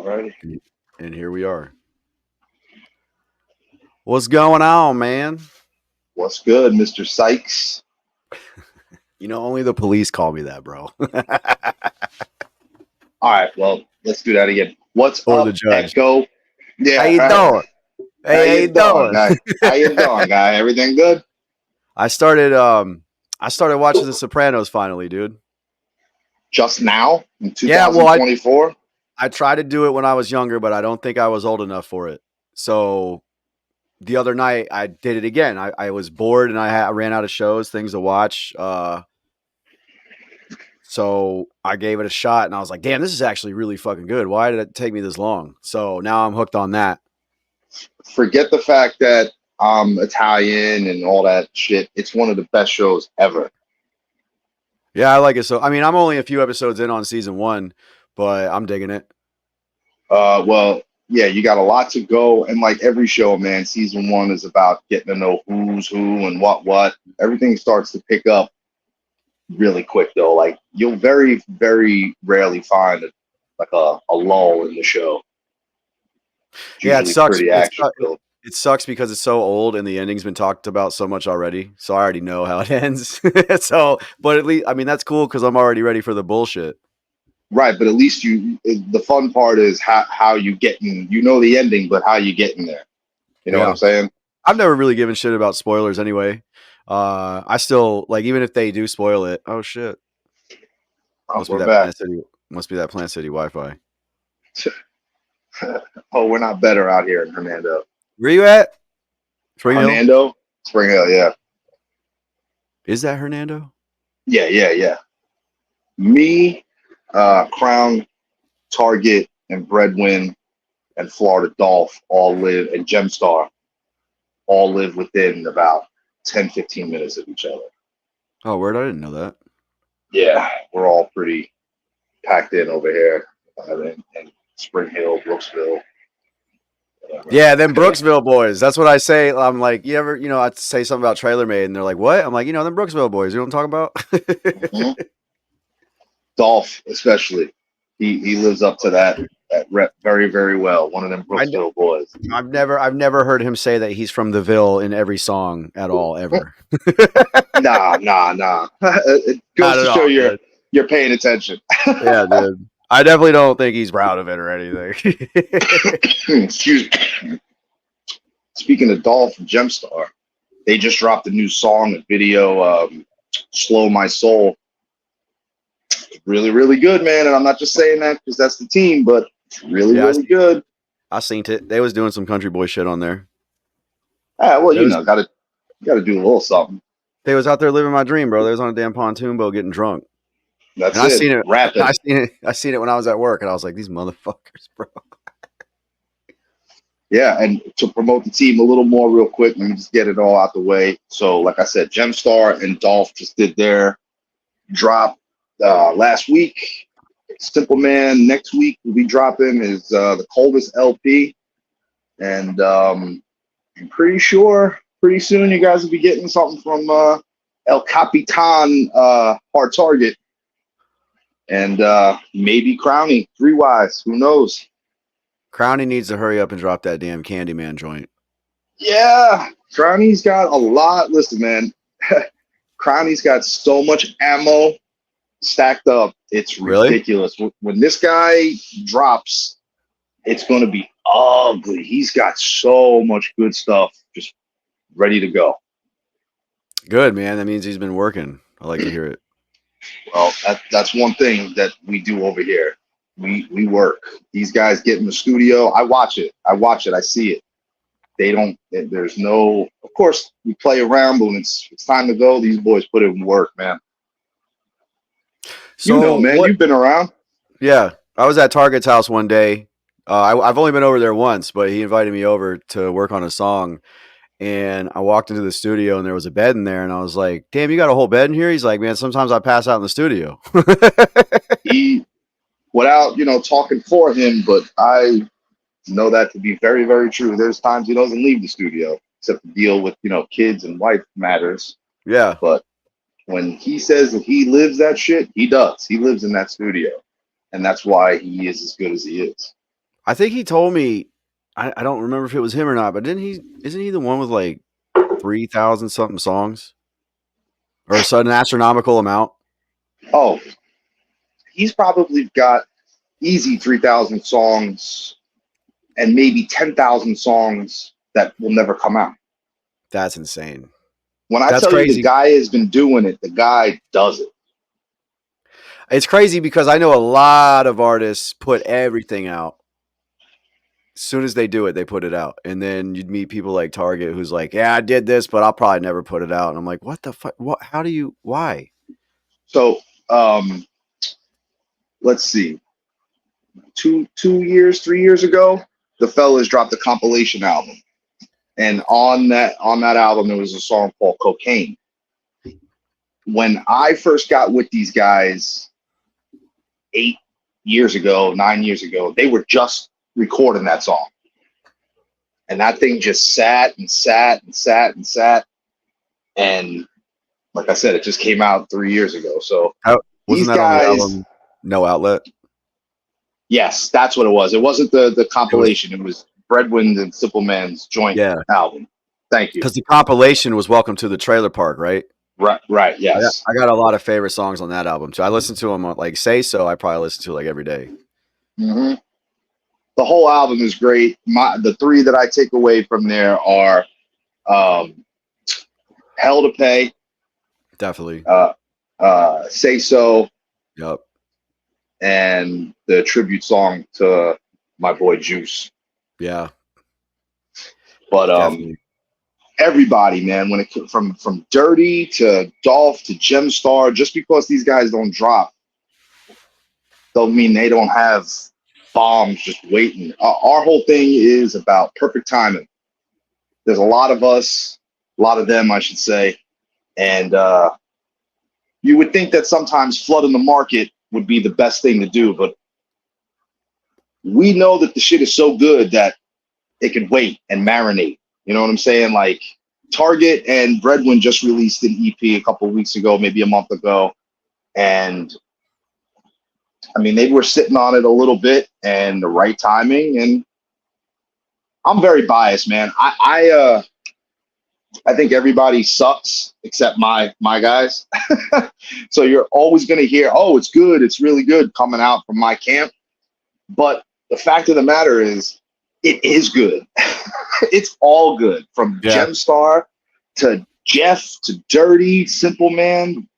Alrighty. And here we are. What's going on, man? What's good, Mr. Sykes? You know, only the police call me that, bro. All right, well, let's do that again. What's Or the up, judge. Echo? How Yeah, you right. doing? How Hey, how you doing, doing? guy? How you doing, guy? Everything good? I started watching The Sopranos finally, dude. Just now in Yeah, well, 2024? I tried to do it when I was younger, but I don't think I was old enough for it. So the other night I did it again. I was bored and I ran out of shows, things to watch. So I gave it a shot and I was like, damn, this is actually really fucking good. Why did it take me this long? So now I'm hooked on that. Forget the fact that I'm Italian and all that shit. It's one of the best shows ever. Yeah, I like it. So, I mean, I'm only a few episodes in on season 1, but I'm digging it. Well, yeah, you got a lot to go. And like every show, man, season 1 is about getting to know who's who and what. Everything starts to pick up really quick though. Like you'll very, very rarely find a lull in the show. It's Yeah, it usually sucks. pretty action filled. It sucks because it's so old and the ending's been talked about so much already. So I already know how it ends. So, but at least, I mean, that's cool because I'm already ready for the bullshit. Right, but at least the fun part is how you getting, you know, the ending, but how you getting there. You know what I'm saying? I've never really given shit about spoilers anyway. I still like, even if they do spoil it. Oh shit! Must be We're that back. Plant City. Must be that Plant City Wi-Fi. Oh, we're not better out here in Hernando. Where you at? Spring Hill? Hernando? Spring Hill, yeah. Is that Hernando? Yeah. Me, Crown, Target, and Breadwin, and Florida Dolph all live, and Gemstar all live within about 10, 15 minutes of each other. Oh, word! I didn't know that. Yeah, we're all pretty packed in over here in Spring Hill, Brooksville. Whatever. Yeah, them Brooksville boys. That's what I say. I'm like, you ever, I say something about Traylor Made, and they're like, what? I'm like, them Brooksville boys. You know what I'm talking about? Mm-hmm. Dolph, especially, he lives up to that rep very, very well. One of them Brooksville boys. I've never heard him say that he's from the Ville in every song at all, ever. Nah. It goes to show you're paying attention. Yeah, dude. I definitely don't think he's proud of it or anything. Excuse me. Speaking of Dolph and Gemstar, they just dropped a new song and video, Slow My Soul. Really, really good, man. And I'm not just saying that because that's the team, but it's really, really good. I seen it. They was doing some country boy shit on there. Well, gotta do a little something. They was out there living my dream, bro. They was on a damn pontoon boat getting drunk. That's it. I seen it. Rapping. I seen it when I was at work, and I was like, these motherfuckers, bro. Yeah, and to promote the team a little more real quick, let me just get it all out the way. So, like I said, Gemstar and Dolph just did their drop last week. Simple Man next week will be dropping is the Coldest LP. And I'm pretty sure pretty soon you guys will be getting something from El Capitan Hard Target. And maybe Crowny, 3 Wise, who knows? Crowny needs to hurry up and drop that damn Candyman joint. Yeah, Crowny's got a lot. Listen, man, Crowny's got so much ammo stacked up. It's ridiculous. Really? When this guy drops, it's going to be ugly. He's got so much good stuff just ready to go. Good, man. That means he's been working. I like to hear it. Well, that's one thing that we do over here. We work. These guys get in the studio. I watch it. I see it. There's no, of course, we play around, but when it's time to go, these boys put in work, man. So, man, you've been around. Yeah. I was at Target's house one day. I've only been over there once, but he invited me over to work on a song. And I walked into the studio and there was a bed in there. And I was like, damn, you got a whole bed in here? He's like, man, sometimes I pass out in the studio. Without, talking for him, but I know that to be very, very true. There's times he doesn't leave the studio except to deal with, kids and wife matters. Yeah. But when he says that he lives that shit, he does. He lives in that studio. And that's why he is as good as he is. I think he told me. I don't remember if it was him or not, but didn't he? Isn't he the one with like 3,000 something songs or an astronomical amount? Oh, he's probably got easy 3,000 songs and maybe 10,000 songs that will never come out. That's insane. When I That's tell you the crazy. guy has been doing it, the guy does it. It's crazy because I know a lot of artists put everything out. As soon as they do it, they put it out. And then you'd meet people like Target who's like, yeah, I did this, but I'll probably never put it out. And I'm like, what the fuck? What? How do you? Why? So let's see, 2 years, 3 years ago, the fellas dropped a compilation album, and on that album there was a song called Cocaine. When I first got with these guys 8 years ago, 9 years ago, they were just recording that song, and that thing just sat and sat and sat and sat, and like I said, it just came out 3 years ago. So How, wasn't these that on the guys, album? No Outlet. yes, that's what it was. It wasn't the It was, compilation. It was Breadwind and Simple Man's joint yeah, album. Thank you. because the compilation was Welcome to the Trailer Park, right? Right. Yes. I got a lot of favorite songs on that album too. I listen to them like Say So. I probably listen to like every day. hmm The whole album is great. The three that I take away from there are um, Hell to Pay, Definitely. uh, Say So, Yep. and the tribute song to my boy Juice. Yeah. But Definitely. everybody, man, when it from Dirty to Dolph to Gemstar, just because these guys don't drop, don't mean they don't have bombs just waiting. Our whole thing is about perfect timing. There's a lot of us, a lot of them, I should say, and you would think that sometimes flooding the market would be the best thing to do, but we know that the shit is so good that it can wait and marinate. You know what I'm saying? Like Target and Breadwin just released an EP a couple of weeks ago, maybe a month ago, and I mean they were sitting on it a little bit and the right timing. And I'm very biased, man. I think everybody sucks except my guys. So you're always going to hear, oh, it's good, it's really good coming out from my camp. But the fact of the matter is, it is good. It's all good, from Yeah. Gemstar to Jeff to Dirty, Simple Man,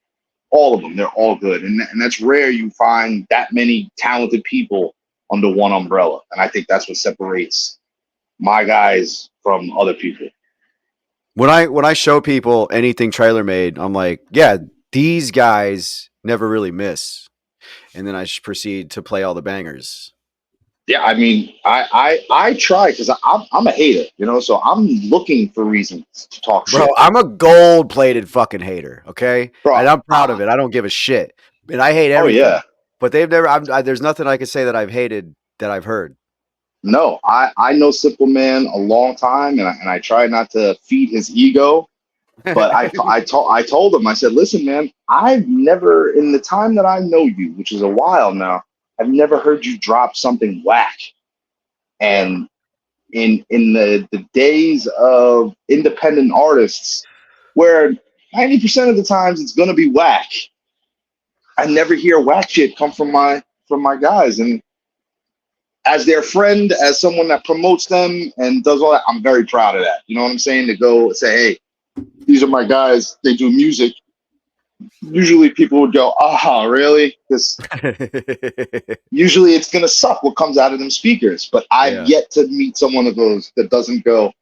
all of them. They're all good, and that's rare. You find that many talented people under one umbrella, and I think that's what separates my guys from other people. When I show people anything Trailer Made, I'm like, yeah, these guys never really miss. And then I proceed to play all the bangers. Yeah, I mean, I try because I'm a hater, so I'm looking for reasons to talk Bro, shit, I'm a gold plated fucking hater, okay? bro. And I'm proud of it. I don't give a shit. And I hate Oh everything. yeah, But they've never, there's nothing I can say that I've hated that I've heard. no, I know Simple Man a long time, and I try not to feed his ego. But I told him, I said, listen, man, I've never, in the time that I know you, which is a while now, I've never heard you drop something whack. Yeah. And in the days of independent artists, where 90% of the times it's gonna be whack, I never hear whack shit come from my guys. And as their friend, as someone that promotes them and does all that, I'm very proud of that. You know what I'm saying? To go say, hey, these are my guys, they do music. Usually people would go, oh, really? Because usually it's going to suck what comes out of them speakers. But I've Yeah. yet to meet someone that doesn't go,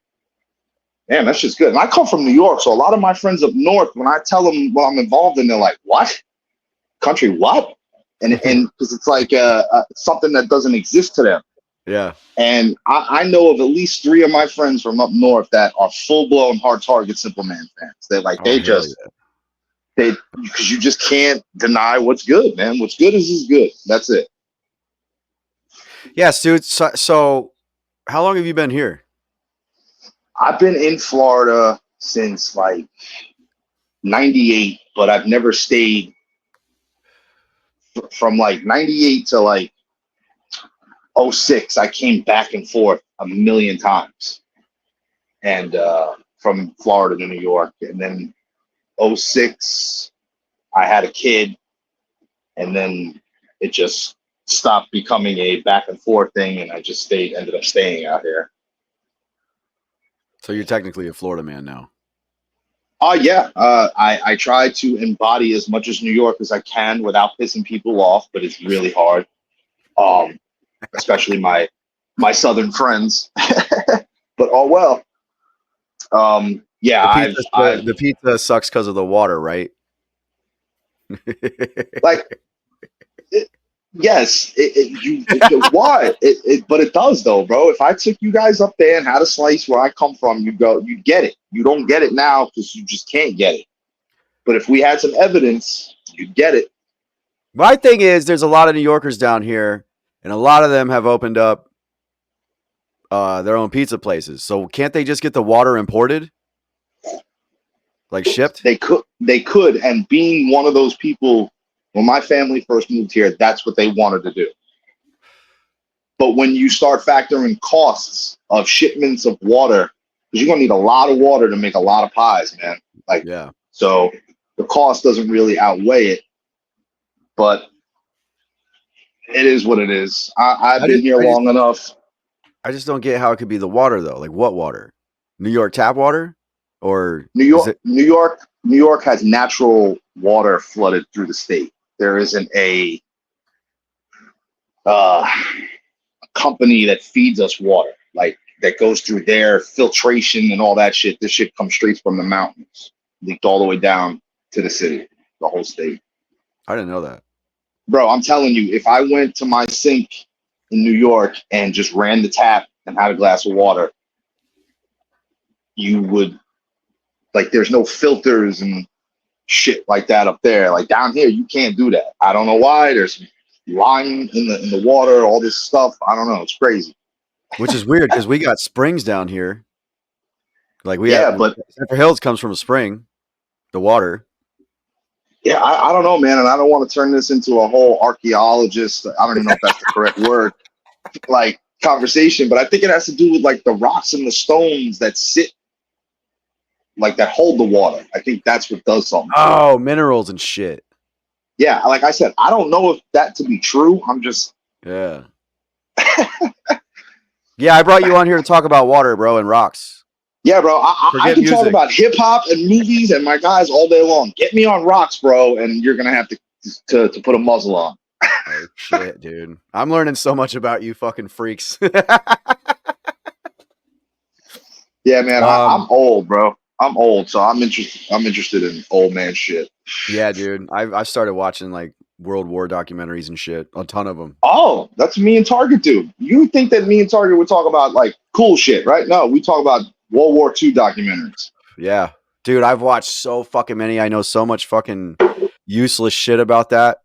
man, that's just good. And I come from New York, so a lot of my friends up north, when I tell them what I'm involved in, they're like, what? Country what? And because it's like something that doesn't exist to them. Yeah. And I know of at least 3 of my friends from up north that are full-blown Hard Target Simple Man fans. They're like, Oh, hell yeah. because you just can't deny what's good, man. What's good is good. That's it. Yes, dude. So how long have you been here? I've been in Florida since like 98, but I've never stayed from like 98 to like '06, I came back and forth a million times, and from Florida to New York, and then '06, I had a kid, and then it just stopped becoming a back and forth thing, and I just ended up staying out here. So you're technically a Florida man now. Oh yeah, I try to embody as much as New York as I can without pissing people off, but it's really hard. Especially my southern friends. But oh well. Yeah, The pizza sucks because of the water, right? like yes, why? But it does though, bro. If I took you guys up there and had a slice where I come from, you get it. You don't get it now because you just can't get it. But if we had some evidence, you'd get it. My thing is, there's a lot of New Yorkers down here, and a lot of them have opened up their own pizza places. So can't they just get the water imported, like shipped? They could, and being one of those people, when my family first moved here, that's what they wanted to do. But when you start factoring costs of shipments of water, because you're gonna need a lot of water to make a lot of pies, man. Like, yeah. So the cost doesn't really outweigh it, but it is what it is. I've been here long enough. I just don't get how it could be the water though. Like what water? New York tap water, or New York has natural water flooded through the state. There isn't a company that feeds us water, like that goes through their filtration and all that shit. This shit comes straight from the mountains, leaked all the way down to the city, the whole state. I didn't know that. Bro, I'm telling you, if I went to my sink in New York and just ran the tap and had a glass of water, you would, like, there's no filters and shit like that up there. Like down here, you can't do that. I don't know why. There's lime in the water, all this stuff. I don't know. It's crazy. Which is weird because we got springs down here. Like but Central Hills comes from a spring, the water. Yeah, I don't know, man, and I don't want to turn this into a whole archaeologist. I don't even know if that's the correct word, like conversation, but I think it has to do with like the rocks and the stones that sit, like that hold the water. I think that's what does something. Oh, minerals and shit. Yeah, like I said, I don't know if that to be true. I'm just yeah. Yeah, I brought you on here to talk about water, bro, and rocks. Yeah, bro. I can talk about hip hop and movies and my guys all day long. Get me on rocks, bro, and you're gonna have to put a muzzle on. Oh shit, dude! I'm learning so much about you, fucking freaks. Yeah, man. I'm old, bro. I'm old, so I'm interested in old man shit. Yeah, dude. I've started watching like World War documentaries and shit. A ton of them. Oh, that's me and Target do. You think that me and Target would talk about like cool shit, right? No, we talk about World War II documentaries. Yeah, dude. I've watched so fucking many. I know so much fucking useless shit about that.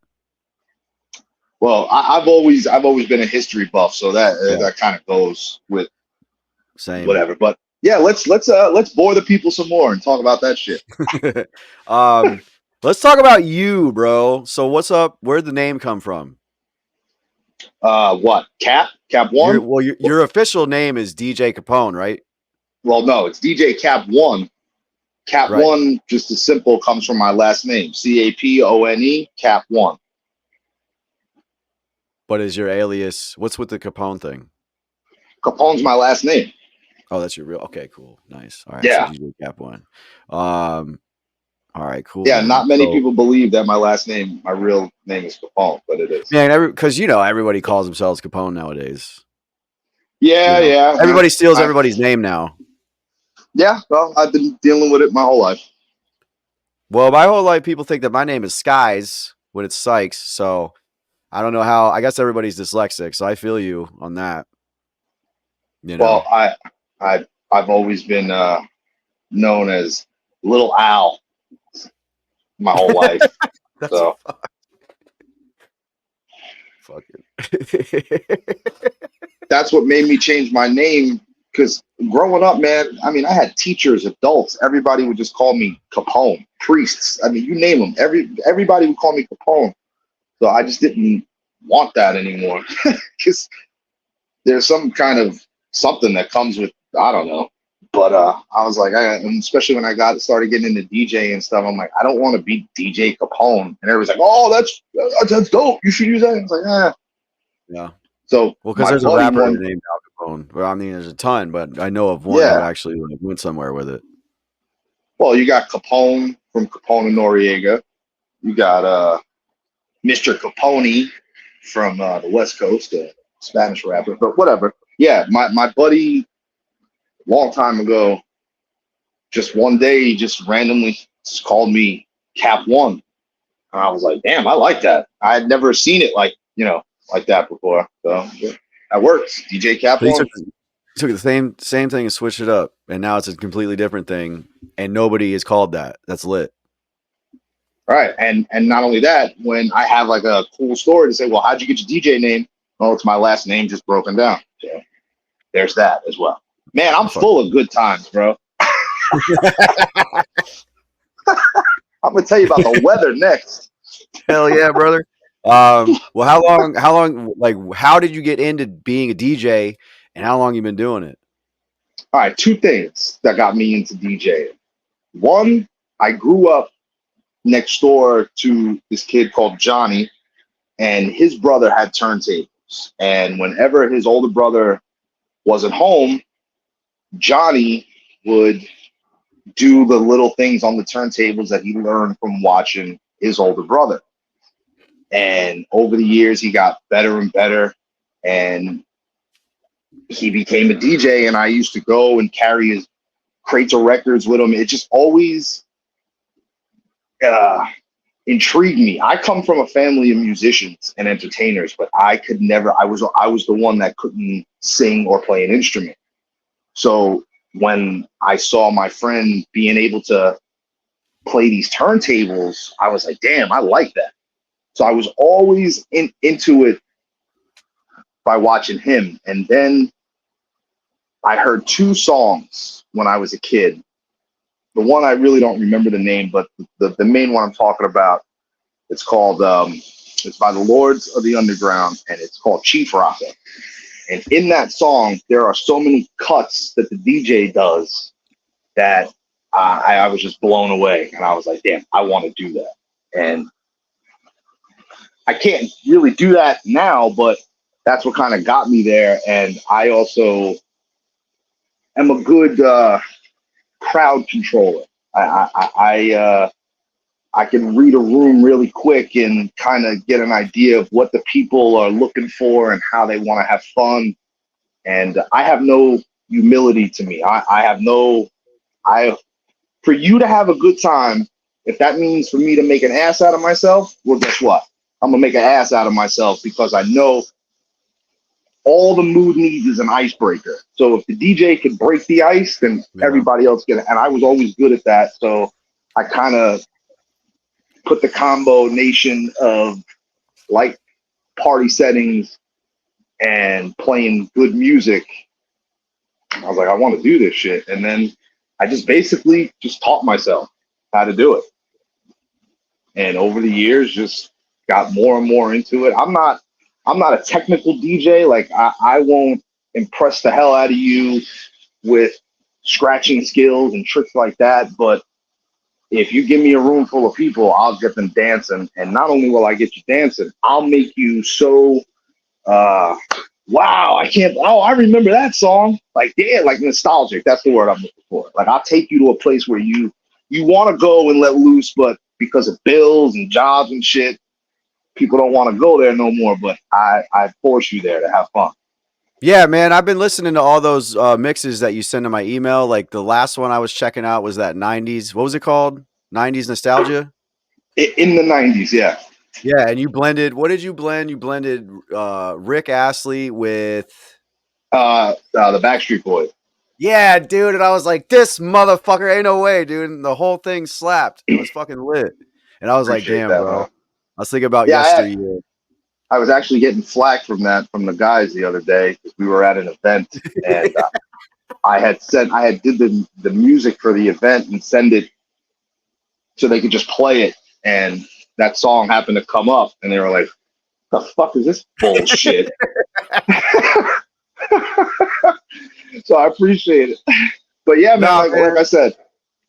Well, I've always been a history buff, so that kind of goes with same whatever. But yeah, let's bore the people some more and talk about that shit. Let's talk about you, bro. So what's up? Where'd the name come from? What? Cap One? Your official name is DJ Capone, right? Well, no, it's DJ Cap One. Cap One, just as simple, comes from my last name, Capone, Cap One. But is your alias? What's with the Capone thing? Capone's my last name. Oh, that's your real. Okay, cool, nice. All right, yeah. So DJ Cap One. All right, cool. Yeah, man. Not many people believe that my real name is Capone, but it is. Man, because everybody calls themselves Capone nowadays. Yeah, yeah. Everybody steals everybody's name now. Yeah, well, I've been dealing with it my whole life. Well, my whole life, people think that my name is Skies when it's Sykes, so I don't know how. I guess everybody's dyslexic, so I feel you on that. Well, I've always been known as Little Al my whole life. So fuck it. That's what made me change my name. Because growing up, man, I mean, I had teachers, adults. Everybody would just call me Capone. Priests. I mean, you name them. Everybody would call me Capone. So I just didn't want that anymore. Because there's some kind of something that comes with, I don't know. But I was like, and especially when I started getting into DJ and stuff, I'm like, I don't want to be DJ Capone. And everybody's like, oh, that's dope. You should use that. And it's like, Yeah. So Well, because my there's a buddy rapper named Al Capone. Well, I mean, there's a ton, but I know of one who actually went somewhere with it. Well, you got Capone from Capone and Noriega. You got Mr. Capone from the West Coast, a Spanish rapper. But whatever. Yeah, my buddy, long time ago, just one day, he just randomly just called me Cap One. And I was like, damn, I like that. I had never seen it like that before. So that works. DJ Cap So he One. took the same thing and switched it up, and now it's a completely different thing, and nobody is called that. That's lit. Right. And not only that, when I have like a cool story to say, well, how'd you get your DJ name? Oh, it's my last name just broken down. So there's that as well. Man, I'm full of good times, bro. I'm gonna tell you about the weather next. Hell yeah, brother. Well, how long, like, how did you get into being a DJ, and how long you been doing it? All right, two things that got me into DJing. One, I grew up next door to this kid called Johnny, and his brother had turntables. And whenever his older brother wasn't home, Johnny would do the little things on the turntables that he learned from watching his older brother. And over the years, he got better and better, and he became a DJ. And I used to go and carry his crates of records with him. It just always intrigued me. I come from a family of musicians and entertainers, but I could never. I was the one that couldn't sing or play an instrument. So when I saw my friend being able to play these turntables, I was like, damn, I like that. So I was always into it by watching him. And then I heard two songs when I was a kid. The one I really don't remember the name, but the main one I'm talking about, it's called, it's by the Lords of the Underground, and it's called Chief Rocker. And in that song, there are so many cuts that the DJ does that I was just blown away. And I was like, damn, I want to do that. And I can't really do that now, but that's what kind of got me there. And I also am a good crowd controller. I can read a room really quick and kind of get an idea of what the people are looking for and how they want to have fun. And I have no humility to me. For you to have a good time, if that means for me to make an ass out of myself, well, guess what? I'm gonna make an ass out of myself because I know all the mood needs is an icebreaker. So if the DJ can break the ice, then everybody else can. And I was always good at that. So I kind of put the combo nation of like party settings and playing good music. I was like, I want to do this shit. And then I just basically just taught myself how to do it. And over the years, just got more and more into it. I'm not a technical DJ. Like I won't impress the hell out of you with scratching skills and tricks like that. But if you give me a room full of people, I'll get them dancing. And not only will I get you dancing, I'll make you so, wow, I remember that song. Like, yeah, like nostalgic. That's the word I'm looking for. Like, I'll take you to a place where you want to go and let loose, but because of bills and jobs and shit, people don't want to go there no more. But I force you there to have fun. Yeah, man, I've been listening to all those mixes that you send to my email. Like the last one I was checking out was that 90s. What was it called? 90s nostalgia? In the 90s, yeah. Yeah, and you blended, what did you blend? You blended Rick Astley with the Backstreet Boys. Yeah, dude, and I was like, this motherfucker, ain't no way, dude. And the whole thing slapped. It was fucking lit. And I was like, damn, that, bro. man. I was thinking about yesteryear. I was actually getting flack from the guys the other day because we were at an event and I had did the music for the event and send it so they could just play it, and that song happened to come up and they were like, the fuck is this bullshit? So I appreciate it. But yeah, man, No, like I man. said,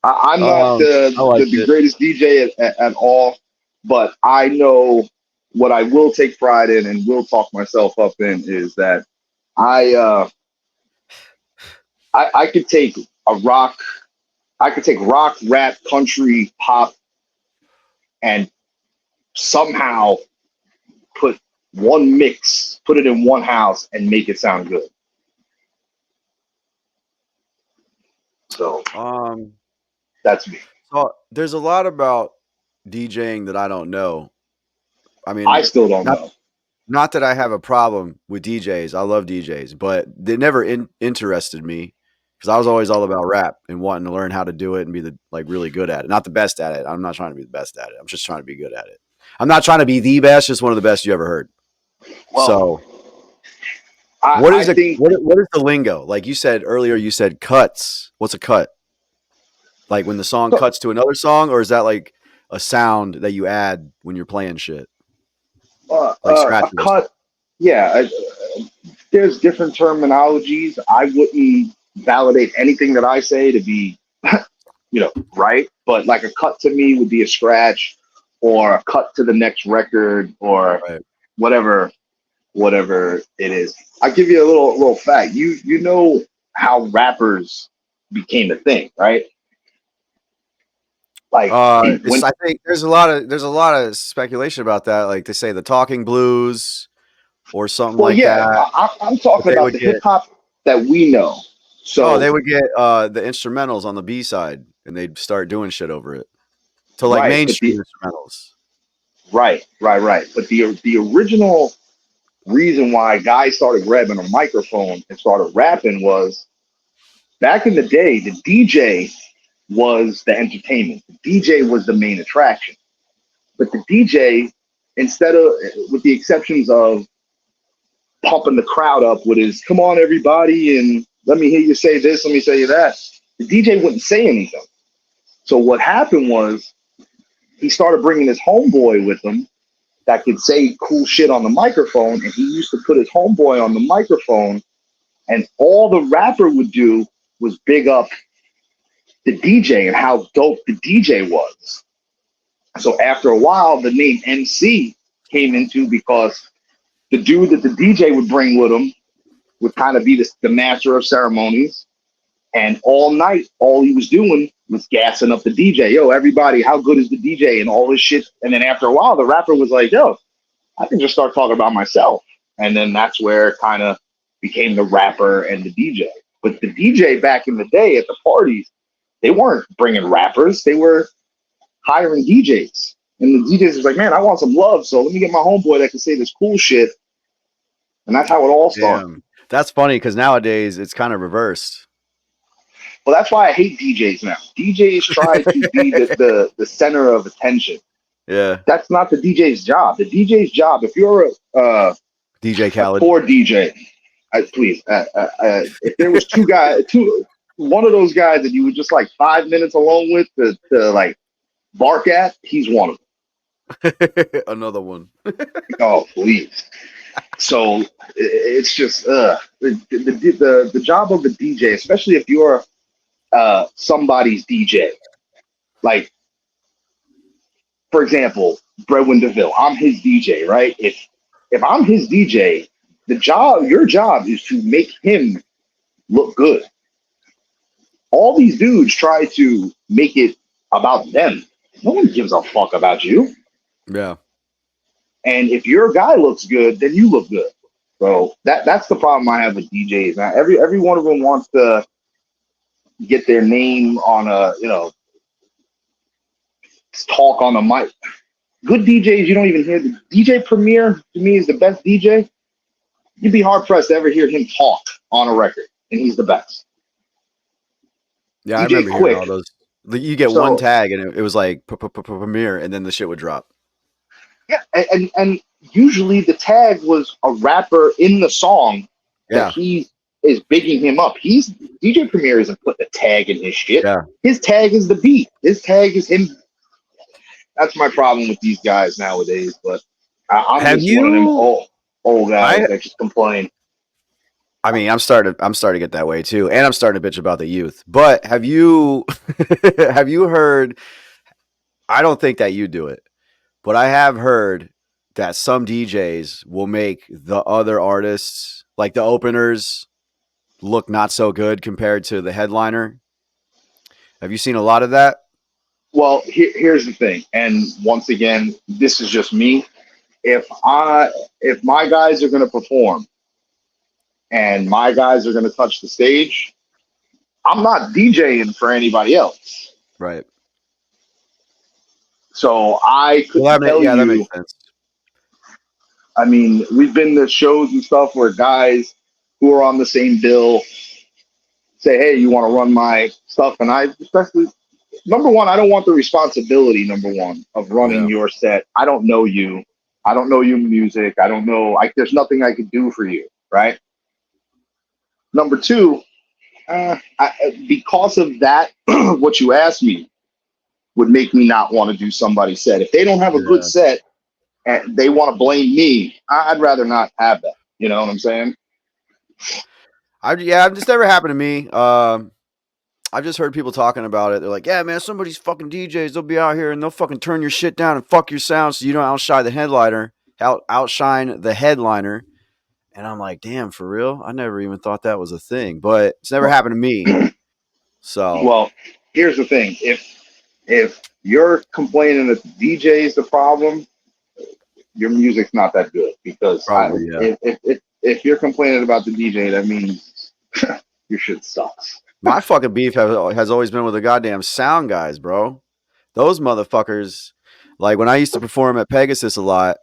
I'm not I liked the it. greatest DJ at all, but I know what I will take pride in and will talk myself up in is that I I could take a rock, I could take rock, rap, country, pop, and somehow put one mix, put it in one house, and make it sound good. So Um, that's me. so there's a lot about DJing that I don't know. I I mean, still don't not know. not that I have a problem with DJs. I love DJs, but they never interested me because I was always all about rap and wanting to learn how to do it and be really good at it. Not the best at it. I'm not trying to be the best at it. I'm just trying to be good at it. I'm not trying to be the best, just one of the best you ever heard. Well, So, what I is a think what is the lingo? Like you said earlier, you said cuts. What's a cut? Like when the song cuts to another song, or is that like a sound that you add when you're playing shit, like a scratches? cut. Yeah, there's different terminologies. I wouldn't validate anything that I say to be, right. But like a cut to me would be a scratch, or a cut to the next record, or Right. whatever, whatever it is. I'll give you a little fact. You know how rappers became a thing, right? Like It's. when I think there's a lot of speculation about that. Like they say the talking blues or something well, like yeah, that. I'm But talking about the hip hop that we know. So they would get the instrumentals on the B side, and they'd start doing shit over it to like right, but mainstream instrumentals. right. But the original reason why guys started grabbing a microphone and started rapping was back in the day, the DJ was the entertainment. The DJ was the main attraction. But the DJ, instead of, with the exceptions of pumping the crowd up with his, come on, everybody, and let me hear you say this, let me say that, the DJ wouldn't say anything. So what happened was he started bringing his homeboy with him that could say cool shit on the microphone, and he used to put his homeboy on the microphone, and all the rapper would do was big up the DJ and how dope the DJ was. So after a while, the name MC came into because the dude that the DJ would bring with him would kind of be the master of ceremonies. And all night, all he was doing was gassing up the DJ. Yo, everybody, how good is the DJ and all this shit? And then after a while, the rapper was like, yo, I can just start talking about myself. And then that's where it kind of became the rapper and the DJ. But the DJ back in the day at the parties, they weren't bringing rappers. They were hiring DJs. And the DJs was like, man, I want some love. So let me get my homeboy that can say this cool shit. And that's how it all started. Damn, that's funny because nowadays it's kind of reversed. Well, that's why I hate DJs now. DJs try to be the center of attention. Yeah, That's not the DJ's job. The DJ's job, if you're DJ a Khaled. poor DJ, please, if there was one of those guys that you were just like 5 minutes alone with to like bark at, he's one of them. Another one. Oh, please. So it's just the job of the DJ, especially if you're somebody's DJ. Like, for example, Bredwin DeVille, I'm his DJ, right? If I'm his DJ, your job is to make him look good. All these dudes try to make it about them. No one gives a fuck about you. Yeah. And if your guy looks good, then you look good. So that's the problem I have with DJs. Now every one of them wants to get their name on talk on a mic. Good DJs, you don't even hear the DJ Premier to me is the best DJ. You'd be hard pressed to ever hear him talk on a record, and he's the best. Yeah, I DJ remember hearing all Quick. those. You get one So tag and it was like premiere, and then the shit would drop. yeah, and usually the tag was a rapper in the song that Yeah, he is bigging him up. He's DJ Premier isn't putting a tag in his shit. yeah. His tag is the beat. His tag is him. That's my problem with these guys nowadays. But I'm Have just one of them you? old guys I that just complain. I mean, I'm starting to get that way too, and I'm starting to bitch about the youth. But have you have you heard? I don't think that you do it, but I have heard that some DJs will make the other artists, like the openers, look not so good compared to the headliner. Have you seen a lot of that? Well, here's the thing, and once again, this is just me. If if my guys are going to perform and my guys are going to touch the stage, I'm not DJing for anybody else. Right. So I couldn't tell That makes you. sense. I mean, we've been to shows and stuff where guys who are on the same bill say, "Hey, you want to run my stuff?" And I, especially, number one, I don't want the responsibility. Number one, of running Yeah. your set. I don't know you. I don't know your music. I don't know. There's nothing I could do for you, right? Number two, because of that, what you asked me would make me not want to do somebody's set. If they don't have a good Yeah. set and they want to blame me, I'd rather not have that. You know what I'm saying? This never happened to me. I've just heard people talking about it. They're like, "Yeah, man, somebody's fucking DJs. They'll be out here and they'll fucking turn your shit down and fuck your sound so you don't outshine the headliner." And I'm like, "Damn, for real? I never even thought that was a thing." But it's never Well, happened to me. So, well, here's the thing: if you're complaining that the DJ is the problem, your music's not that good. Because probably, yeah. if you're complaining about the DJ, that means your shit sucks. My fucking beef has always been with the goddamn sound guys, bro. Those motherfuckers, like when I used to perform at Pegasus a lot,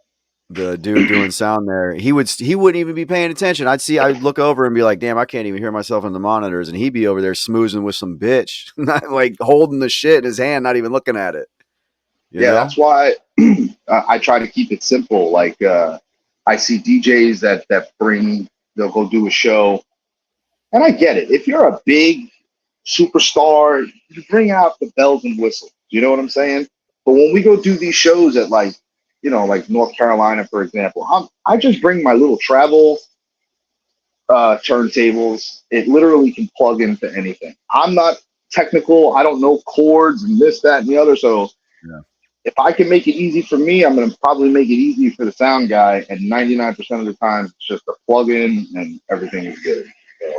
the dude doing sound there, he wouldn't even be paying attention. I'd look over and be like, "Damn, I can't even hear myself in the monitors," and he'd be over there smoozing with some bitch, not like holding the shit in his hand, not even looking at it. You Yeah, know? that's why I try to keep it simple. Like I see DJs they'll go do a show, and I get it. If you're a big superstar, you bring out the bells and whistles. You know what I'm saying? But when we go do these shows at like North Carolina, for example, I just bring my little travel turntables. It literally can plug into anything. I'm not technical. I don't know chords and this, that, and the other. So Yeah. if I can make it easy for me, I'm going to probably make it easy for the sound guy. And 99% of the time, it's just a plug in and everything is good. So,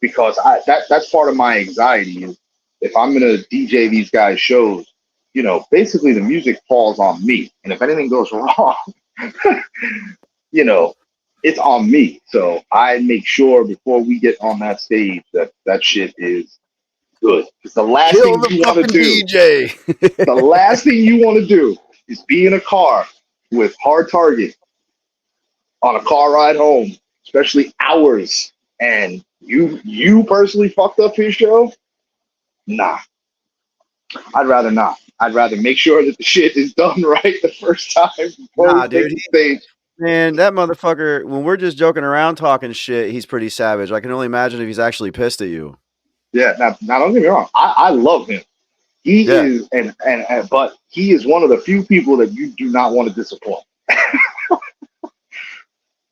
because that's part of my anxiety is if I'm going to DJ these guys' shows, basically the music falls on me. And if anything goes wrong, you know, it's on me. So I make sure before we get on that stage that shit is good. Because the last Kill thing the you want to fucking do, DJ. the last thing you want to do is be in a car with Hard Target on a car ride home, especially hours, and you personally fucked up his show. Nah, I'd rather not. I'd rather make sure that the shit is done right the first time before we Nah, take dude. the stage. Man, that motherfucker, when we're just joking around talking shit, he's pretty savage. I can only imagine if he's actually pissed at you. Yeah, now don't get me wrong. I love him. He Yeah. is, but he is one of the few people that you do not want to disappoint.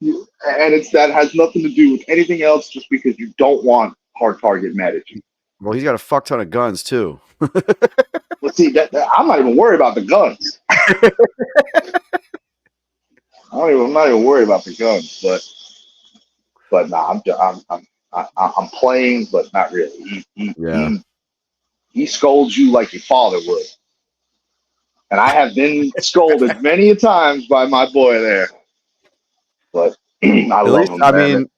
And that has nothing to do with anything else, just because you don't want Hard Target mad at you. Well, he's got a fuck ton of guns too. But see, I'm not even worried about the guns. I'm not even worried about the guns, but nah, I'm playing, but not really. Yeah. He scolds you like your father would, and I have been scolded many a times by my boy there. But I At love least, him, I man. mean,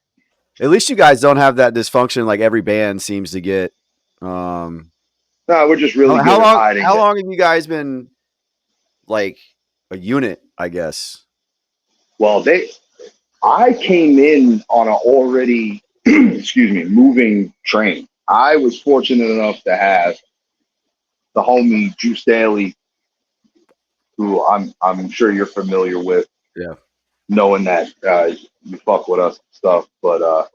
at least you guys don't have that dysfunction like every band seems to get. No, we're just really good at hiding How it. long have you guys been like a unit? I guess. Well, I came in on an already, excuse me, moving train. I was fortunate enough to have the homie Juice Daly, who I'm sure you're familiar with, Yeah. knowing that you fuck with us and stuff. But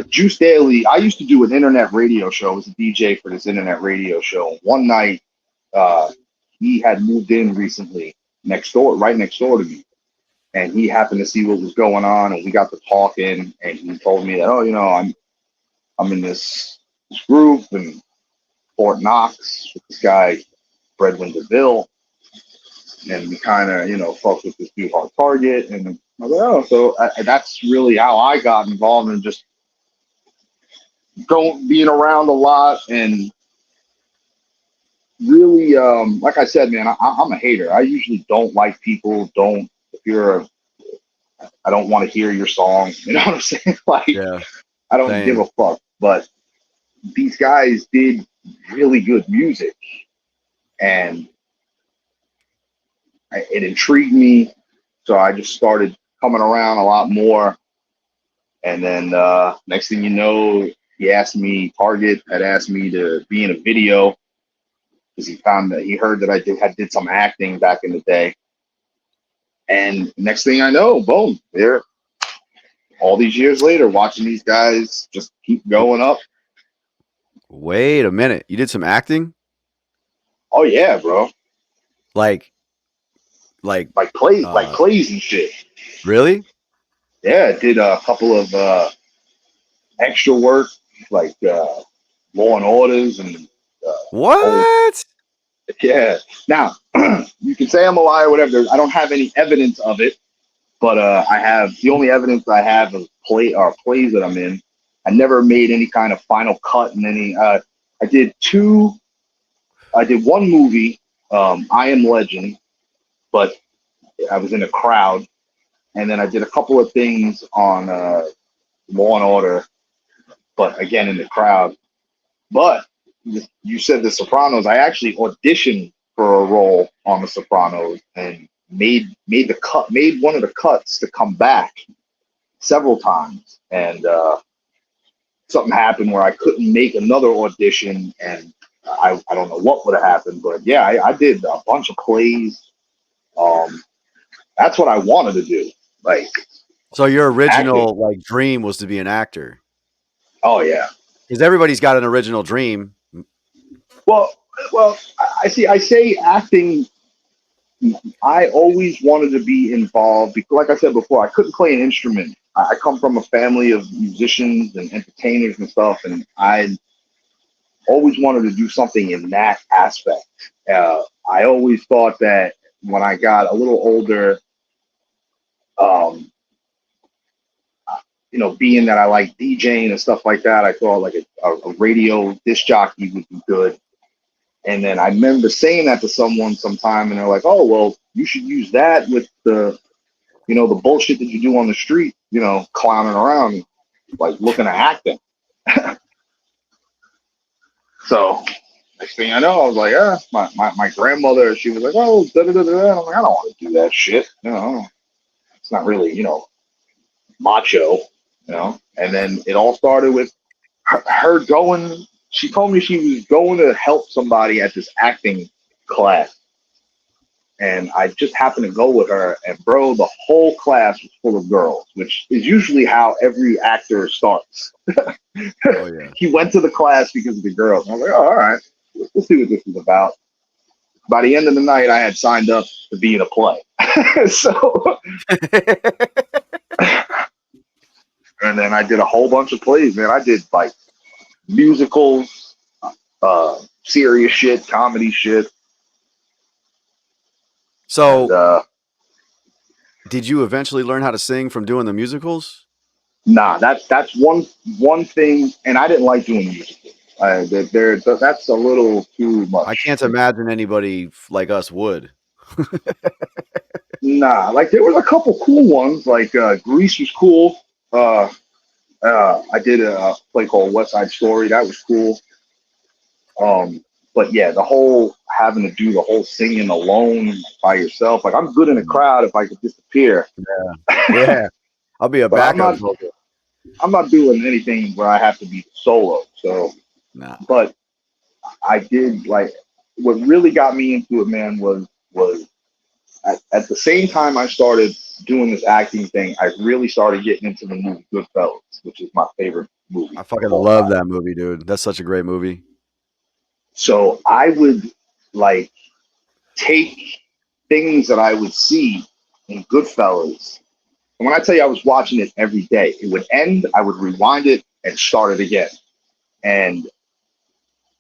Juice Daly, I used to do an internet radio show. I was a DJ for this internet radio show. One night, he had moved in recently right next door to me. and he happened to see what was going on, and we got to talking, and he told me that, oh, I'm in this group in Fort Knox with this guy, Fredwin DeVille, and we kind of, fucked with this dude Hard Target, and I was like, oh, so that's really how I got involved in just being around a lot, and really, like I said, man, I'm a hater. I usually don't like people. I don't want to hear your song. You know what I'm saying? Like, Yeah, I don't give same. a fuck. But these guys did really good music, and it intrigued me. So I just started coming around a lot more. And then next thing you know, Target had asked me to be in a video because he heard that I did some acting back in the day. And next thing I know, boom, there. All these years later, watching these guys just keep going up. Wait a minute. You did some acting? Oh yeah, bro. Like, Like uh, plays and shit. really? Yeah, I did a couple of extra work, like Law and Orders and whole. What? Yeah. Now you can say I'm a liar, whatever. I don't have any evidence of it, but I have the only evidence I have of plays that I'm in. I never made any kind of final cut in any. I did two. I did one movie, I Am Legend, but I was in a crowd, and then I did a couple of things on Law and Order, but again in the crowd. But you said The Sopranos. I actually auditioned for a role on The Sopranos and made one of the cuts to come back several times, and something happened where I couldn't make another audition, and I don't know what would have happened, but yeah, I did a bunch of plays. Um, that's what I wanted to do, like So your acting. original like dream was to be an actor? Oh yeah. Because everybody's got an original dream. Well, well, I see. I say acting. I always wanted to be involved because, like I said before, I couldn't play an instrument. I come from a family of musicians and entertainers and stuff, and I always wanted to do something in that aspect. I always thought that when I got a little older, um, being that I like DJing and stuff like that, I thought like a radio disc jockey would be good. And then I remember saying that to someone sometime, and they're like, "Oh, well, you should use that with the bullshit that you do on the street, clowning around, like looking at acting." So next thing I know, I was like, my grandmother, she was like, "Oh, da da da da." I'm like, I don't want to do that shit. It's not really, macho, And then it all started with her going. She told me she was going to help somebody at this acting class, and I just happened to go with her. And bro, the whole class was full of girls, which is usually how every actor starts. Oh yeah. He went to the class because of the girls. And I was like, oh, all right, let's see what this is about. By the end of the night, I had signed up to be in a play. So, and then I did a whole bunch of plays, man. I did like musicals, serious shit, comedy shit, and So did you eventually learn how to sing from doing the musicals? nah, that's one thing, and I didn't like doing musicals. That's a little too I much can't for me. imagine anybody like us would. Nah, like there was a couple cool ones, like Grease was cool. Uh, I did a play called West Side Story. That was cool. But yeah, the whole having to do the whole singing alone by yourself. Like I'm good in a crowd if I could disappear. Yeah. I'll be a But I'm backup not vocal. I'm not doing anything where I have to be solo. So, Nah. but I did like what really got me into it, man, was at the same time I started doing this acting thing, I really started getting into the movie Goodfellas, which is my favorite movie I of fucking all love time. that movie, dude. That's such a great movie. So I would like take things that I would see. and Goodfellas. And when I tell you I was watching it every day, it would end, I would rewind it and start it again. And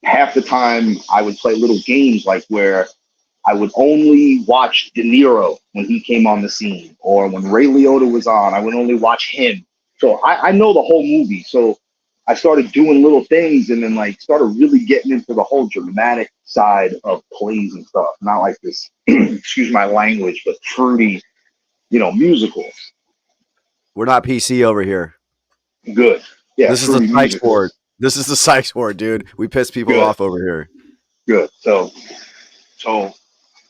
half the time I would play little games like where I would only watch De Niro when he came on the scene, or when Ray Liotta was on, I would only watch him. So I know the whole movie. So I started doing little things and then like started really getting into the whole dramatic side of plays and stuff. Not like this, excuse my language, but fruity, musicals. We're not PC over here. Good. Yeah, This is the fruity Sykes ward. musicals. This is the Sykes ward, dude. We piss people Good, off over here. good. So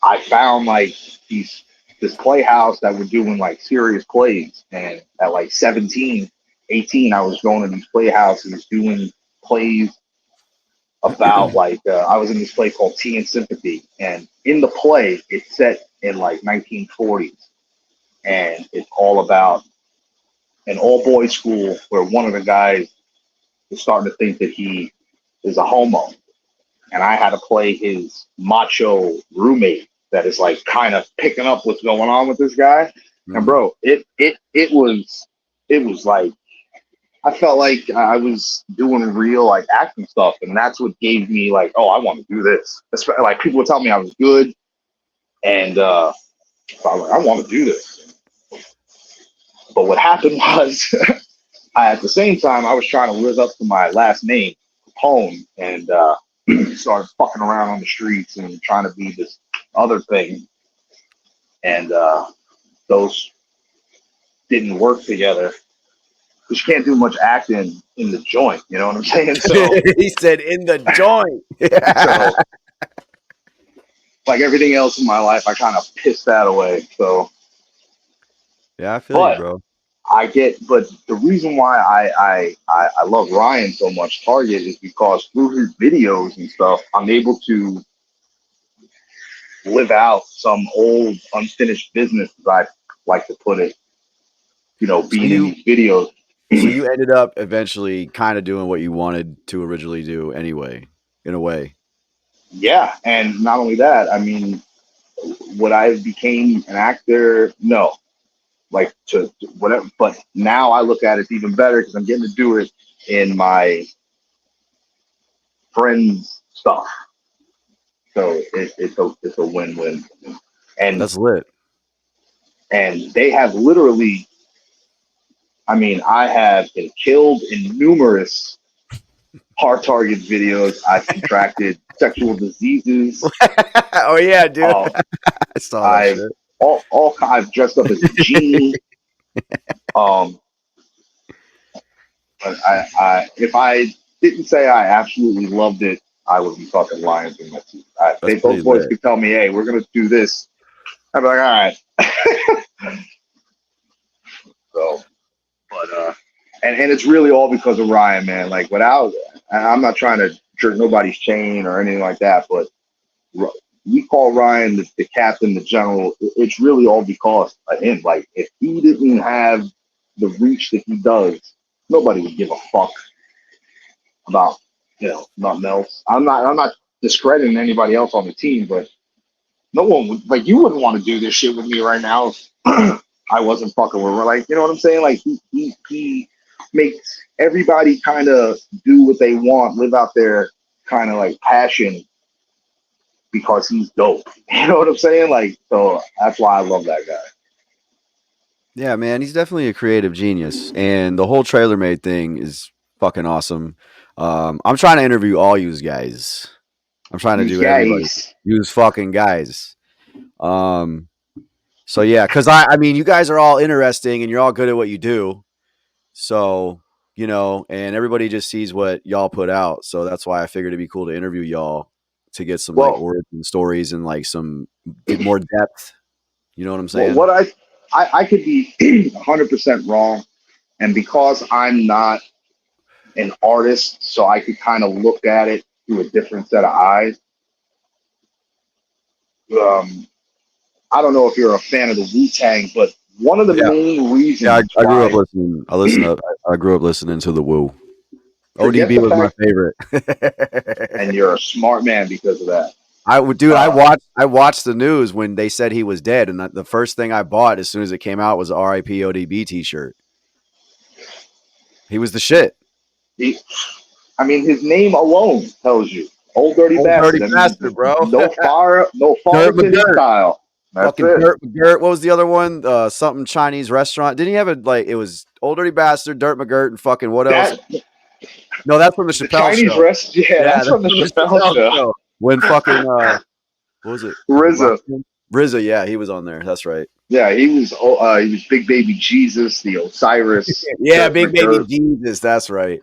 I found like these this playhouse that were doing like serious plays, and at like 17, 18, I was going to these playhouses doing plays about like I was in this play called Tea and Sympathy, and in the play it's set in like 1940s, and it's all about an all boys school where one of the guys is starting to think that he is a homo, and I had to play his macho roommate that is like kind of picking up what's going on with this guy. And Mm. bro, it was like I felt like I was doing real like acting stuff, and that's what gave me like, oh, I want to do this. Like people would tell me I was good, and so I was like, I want to do this. But what happened was, at the same time, I was trying to live up to my last name, Capone, and started fucking around on the streets and trying to be this other thing. And those didn't work together. Because you can't do much acting in the joint, you know what I'm saying? So, He said in the joint. so like everything else in my life, I kind of pissed that away. So, Yeah, I feel you, but bro. but the reason why I love Ryan so much, Target, is because through his videos and stuff, I'm able to live out some old unfinished business, as I like to put it, So being in you these videos. so you ended up eventually kind of doing what you wanted to originally do anyway, in a way. Yeah. And not only that, I mean, would I became an actor? No. Like to whatever, but now I look at it even better because I'm getting to do it in my friends' stuff. So it's a win-win. And That's lit. and they have literally, I mean, I have been killed in numerous hard target videos. I've contracted sexual diseases. Oh yeah, dude. Um, I saw that I've shit. I've dressed up as a genie. Um, but if I didn't say I absolutely loved it, I would be fucking lying through my teeth. That's Those pretty boys lit. could tell me, "Hey, we're gonna do this." I'd be like, "All right." So, but and it's really all because of Ryan, man. Like without, and I'm not trying to jerk nobody's chain or anything like that, but we call Ryan the captain, the general. It's really all because of him. Like if he didn't have the reach that he does, nobody would give a fuck about nothing else. I'm not discrediting anybody else on the team, but no one would like you wouldn't want to do this shit with me right now if I wasn't fucking with her. Like, you know what I'm saying? Like he makes everybody kind of do what they want, live out their kind of like passion because he's dope. You know what I'm saying? Like, so that's why I love that guy. Yeah, man, he's definitely a creative genius, and the whole Trailer Made thing is fucking awesome. I'm trying to interview all you guys. I'm trying to You do everybody. guys. Use fucking guys. Um, so yeah, because I mean, you guys are all interesting, and you're all good at what you do. So and everybody just sees what y'all put out. So that's why I figured it'd be cool to interview y'all to get some like Well, origin stories and like some more depth. You know what I'm well, saying? what I could be 100% wrong, and because I'm not an artist, so I could kind of look at it through a different set of eyes. Um, I don't know if you're a fan of the Wu Tang, but one of the Yeah. main Yeah, reasons I grew up why, listening. I grew up listening to the Woo. forget ODB the was my fact, favorite. and you're a smart man because of that. I would, dude. Uh, I watched the news when they said he was dead, and the first thing I bought as soon as it came out was a R.I.P. ODB T-shirt. He was the shit. he, I mean, his name alone tells you, Old Dirty Old dirty Bastard. I mean, bastard, bro. no fire, no fault Dirt to his McGirt. style. That's Fucking it. Dirt McGirt. What was the other one? Something Chinese restaurant. Didn't he have a like? It was Old Dirty Bastard, Dirt McGirt, and fucking what else? That No, that's from the the Chappelle Chinese show. rest, yeah, Yeah, that's that's from the from the Chappelle Chappelle show. show. When fucking what was it? Was it RZA, Rockman? RZA, yeah, he was on there. That's right. yeah, he was Big Baby Jesus, the Osiris, Yeah, Dirt Big Baby McGirt. Jesus. That's right.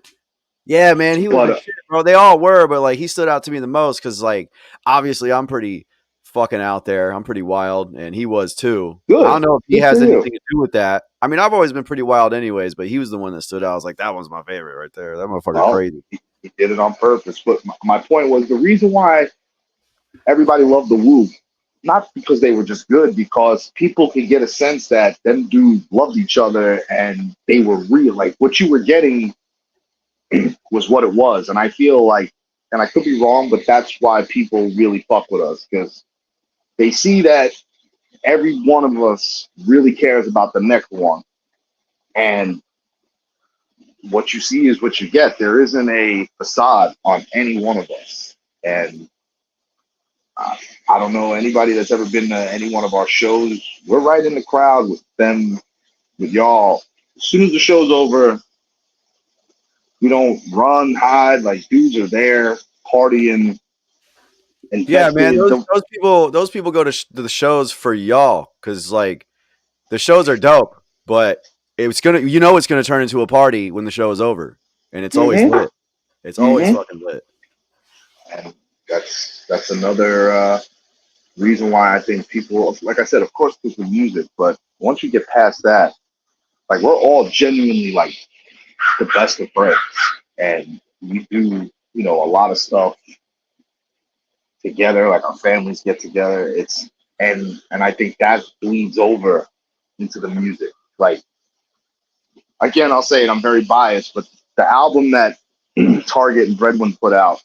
Yeah, man, he was But the shit, bro. They all were, but like he stood out to me the most because, like, obviously I'm pretty fucking out there. I'm pretty wild, and he was too. I don't good, know if he good for has you. anything to do with that. I mean, I've always been pretty wild, anyways, but he was the one that stood out. I was like, that one's my favorite right there. That motherfucker Well, crazy. he did it on purpose. But my point was the reason why everybody loved the Woo, not because they were just good, because people could get a sense that them dudes loved each other and they were real. Like what you were getting was what it was. And I feel like, and I could be wrong, but that's why people really fuck with us because they see that every one of us really cares about the next one. And what you see is what you get. There isn't a facade on any one of us. And uh, I don't know anybody that's ever been to any one of our shows. We're right in the crowd with them, with y'all. As soon as the show's over, we don't run, hide. Like dudes are there partying, Yeah, man, invested. those people go to, to the shows for y'all because like the shows are dope, but it's gonna, it's gonna turn into a party when the show is over, and it's always Mm-hmm, lit. It's always mm-hmm. fucking lit. And that's another reason why I think people, like I said, of course, there's the music, but once you get past that, like we're all genuinely like the best of friends, and we do, a lot of stuff together. Like our families get together. And I think that bleeds over into the music. Like again, I'll say it. I'm very biased, but the album that Target and Breadwin put out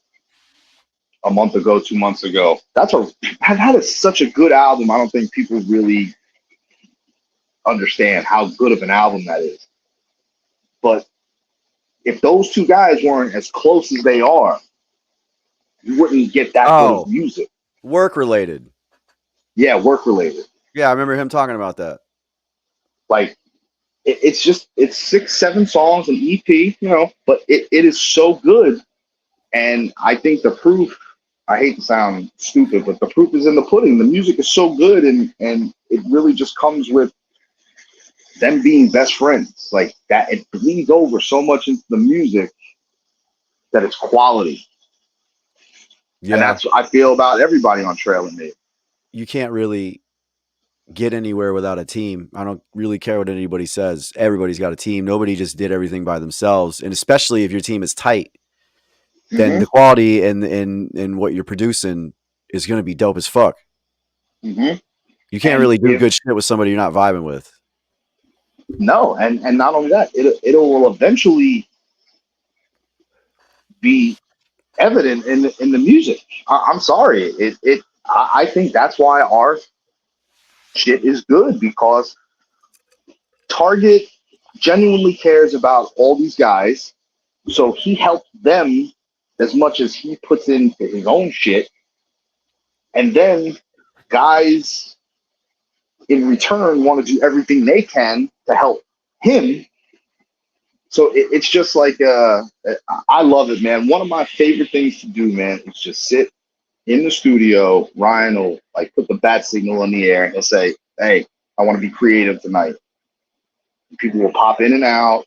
a month ago, 2 months ago, that is such a good album. I don't think people really understand how good of an album that is. But if those two guys weren't as close as they are, you wouldn't get that good of Oh, music. work related. Yeah, work related. Yeah, I remember him talking about that. Like it's 6, 7 songs, an EP, but it is so good. And I think the proof, I hate to sound stupid, but the proof is in the pudding. The music is so good and it really just comes with them being best friends. Like that it bleeds over so much into the music that it's quality. And Yeah, that's what I feel about everybody on Traylor Made. you can't really get anywhere without a team. I don't really care what anybody says. Everybody's got a team. Nobody just did everything by themselves. And especially if your team is tight, then Mm-hmm. the quality and what you're producing is going to be dope as fuck. Mm-hmm. You can't And really do if good shit with somebody you're not vibing with. no, and not only that, it will eventually be evident in the music. I'm sorry, I think that's why our shit is good because Target genuinely cares about all these guys, so he helped them as much as he puts into his own shit, and then guys in return want to do everything they can to help him. So it's just like I love it, man. One of my favorite things to do, man, is just sit in the studio. Ryan will like put the bat signal in the air and he'll say, "Hey, I want to be creative tonight." People will pop in and out,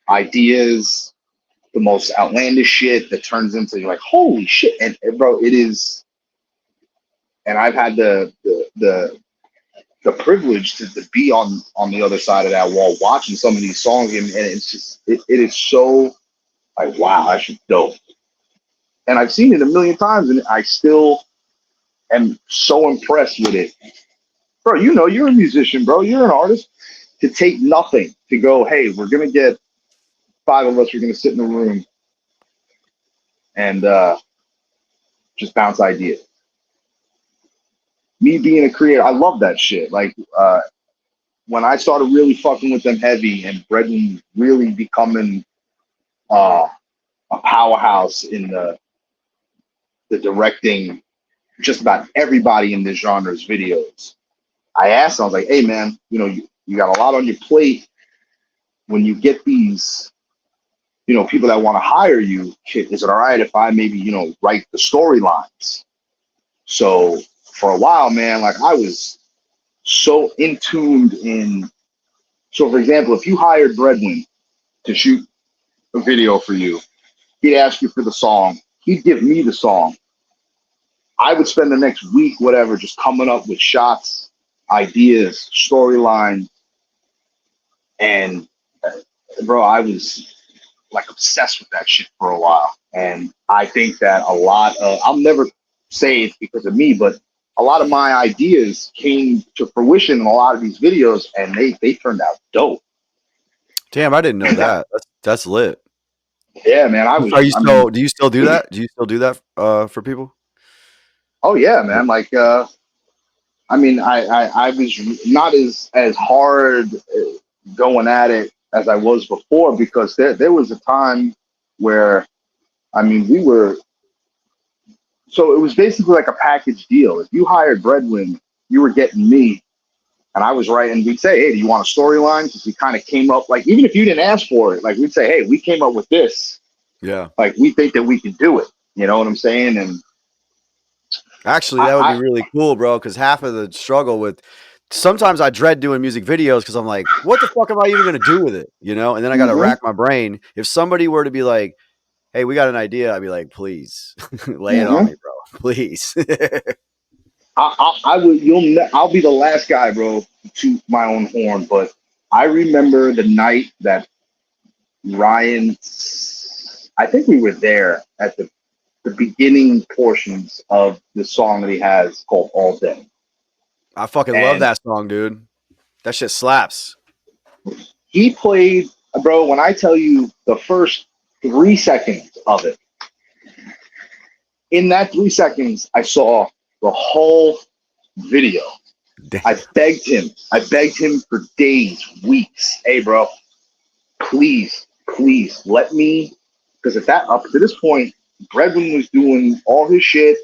ideas, the most outlandish shit that turns into like, holy shit. And bro, it is. And I've had the privilege to be on the other side of that wall watching some of these songs, and it's just it is so like wow, that's just dope. And I've seen it a million times, and I still am so impressed with it, bro. You're a musician, bro. You're an artist. To take nothing to go, hey, we're gonna get 5 of us. We're gonna sit in a room and just bounce ideas. me being a creator, I love that shit. Like when I started really fucking with them heavy and Brendan really becoming uh, a powerhouse in the directing just about everybody in this genre's videos. I asked him, I was like, hey man, you got a lot on your plate. When you get these, people that want to hire you, is it all right if I maybe, write the storylines? So for a while, man, like I was so in tuned in. So for example, if you hired Bredwin to shoot a video for you, he'd ask you for the song. He'd give me the song. I would spend the next week, whatever, just coming up with shots, ideas, storyline. And bro, I was like obsessed with that shit for a while. And I think that a lot of, I'll never say it's because of me, but a lot of my ideas came to fruition in a lot of these videos and they turned out dope. Damn, I didn't know that. That's lit. Yeah, man. Are you I mean, still? Do you still do that? Do you still do that for people? oh yeah, man. Like, I mean, I was not as hard going at it as I was before because there was a time where, I mean, so it was basically like a package deal. If you hired Bredwin, you were getting me, and I was writing. We'd say, hey, do you want a storyline? Because we kind of came up, like, even if you didn't ask for it, like we'd say, hey, we came up with this. Yeah. Like, we think that we can do it. You know what I'm saying? And Actually, that would be I really cool, bro. Because half of the struggle with sometimes I dread doing music videos because I'm like, what the fuck am I even gonna do with it? And then I got to mm-hmm, rack my brain. If somebody were to be like, "Hey, we got an idea," I'd be like, "Please, lay it on mm-hmm. me, bro. Please." I would. I'll be the last guy, bro, to toot my own horn. But I remember the night that Ryan. I think we were there at the beginning portions of the song that he has called "All Day," I fucking love and that song, dude. That shit slaps. he played, bro. When I tell you the first 3 seconds of it, in that 3 seconds, I saw the whole video. Damn. I begged him. I begged him for days, weeks. Hey, bro, please let me, because at that up to this point, Bredwin was doing all his shit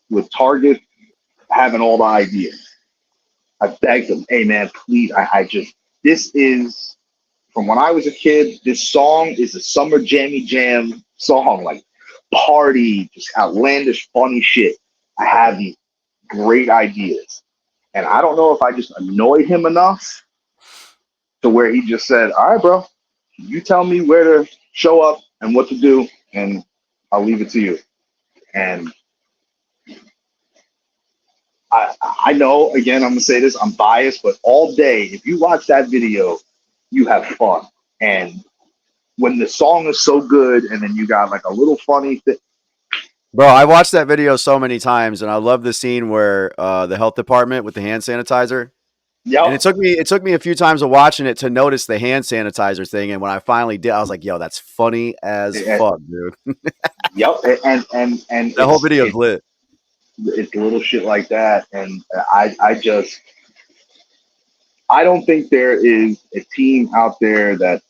with Target, having all the ideas. I begged him, hey man, please, I just, this is from when I was a kid. This song is a summer jammy jam song, like party, just outlandish, funny shit. I have these great ideas, and I don't know if I just annoyed him enough to where he just said, all right, bro, you tell me where to show up and what to do, and I'll leave it to you. And I know, again, I'm gonna say this, I'm biased, but all day, if you watch that video, you have fun. And when the song is so good, and then you got like a little funny thing. Bro, I watched that video so many times, and I love the scene where the health department with the hand sanitizer. And Yep. it took me a few times of watching it to notice the hand sanitizer thing. And when I finally did, I was like, "Yo, that's funny as fuck, dude." Yep. And That whole video is lit. it's little shit like that. And I don't think there is a team out there that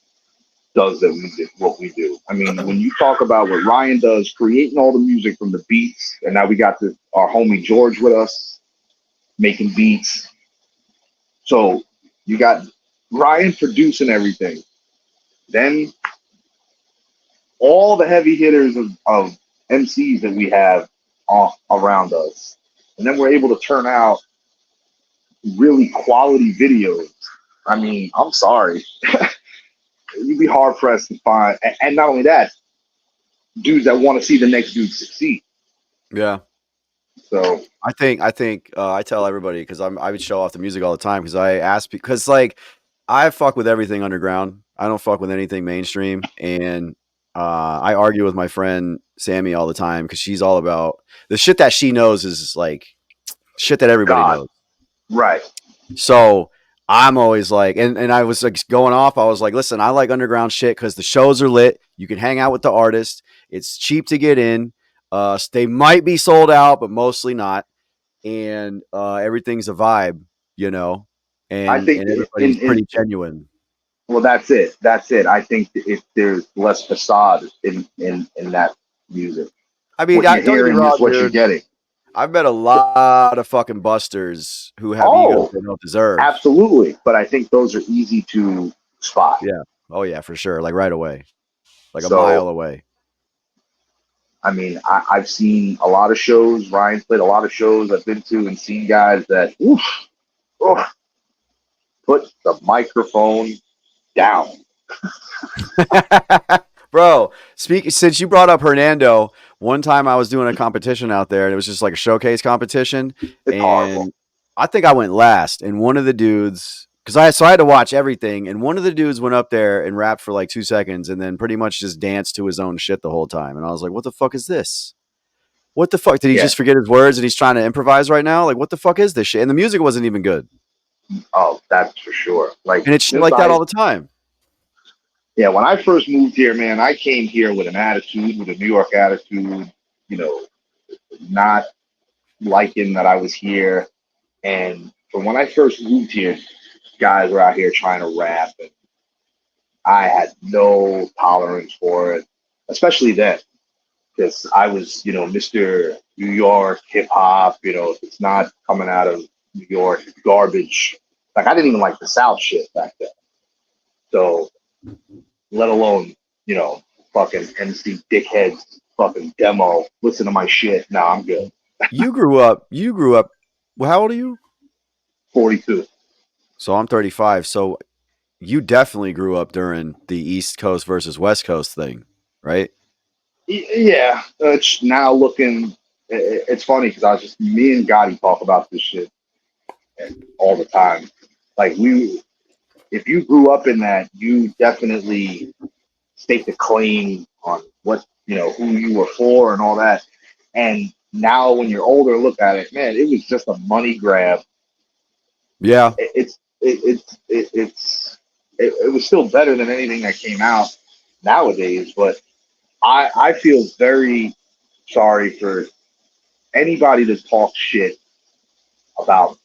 does that we did what we do. I mean, when you talk about what Ryan does, creating all the music from the beats, and now we got our homie George with us making beats. So you got Ryan producing everything. Then all the heavy hitters of MCs that we have around us. And then we're able to turn out really quality videos. I mean, I'm sorry. You'd be hard pressed to find, and not only that, dudes that want to see the next dude succeed. Yeah. So I think I tell everybody because I would show off the music all the time because I ask because like I fuck with everything underground. I don't fuck with anything mainstream, and I argue with my friend Sammy all the time because she's all about the shit that she knows is like shit that everybody God, knows. right. So I'm always like, and I was like going off. I was like, listen, I like underground shit because the shows are lit. You can hang out with the artist. It's cheap to get in. They might be sold out, but mostly not. and everything's a vibe, you know, I and think everybody's pretty genuine. well, that's it. That's it. I think if there's less facade in that music, I mean, what you're don't get me hearing is wrong, what you're dude. getting. I've met a lot of fucking busters who have egos Oh, they don't deserve. absolutely. But I think those are easy to spot. Yeah. Oh yeah, for sure. Like right away, like a mile So, away. I mean, I've seen a lot of shows. Ryan's played a lot of shows I've been to and seen guys that oof, oh, put the microphone down. Bro, since you brought up Hernando, one time I was doing a competition out there and it was just like a showcase competition. It's horrible. And I think I went last. And one of the dudes, because I had to watch everything, and one of the dudes went up there and rapped for like 2 seconds and then pretty much just danced to his own shit the whole time. And I was like, what the fuck is this? What the fuck? Did he Yeah. just forget his words and he's trying to improvise right now? Like, what the fuck is this shit? And the music wasn't even good. Oh, that's for sure. Like, And it's shit like that all the time. Yeah, when I first moved here, man, I came here with an attitude, with a New York attitude, you know, not liking that I was here. And from when I first moved here, guys were out here trying to rap, and I had no tolerance for it, especially then, because I was, Mr. New York hip hop. If it's not coming out of New York, it's garbage. Like, I didn't even like the South shit back then. So, let alone, fucking MC dickheads, fucking demo, listen to my shit. Nah, I'm good. You grew up. Well, how old are you? 42. So I'm 35. So you definitely grew up during the East Coast versus West Coast thing, right? Yeah. It's now looking, it's funny because me and Gotti talk about this shit all the time. Like, if you grew up in that, you definitely stake the claim on what, who you were for and all that. And now when you're older, look at it, man, it was just a money grab. Yeah. It was still better than anything that came out nowadays. But I feel very sorry for anybody that talks shit about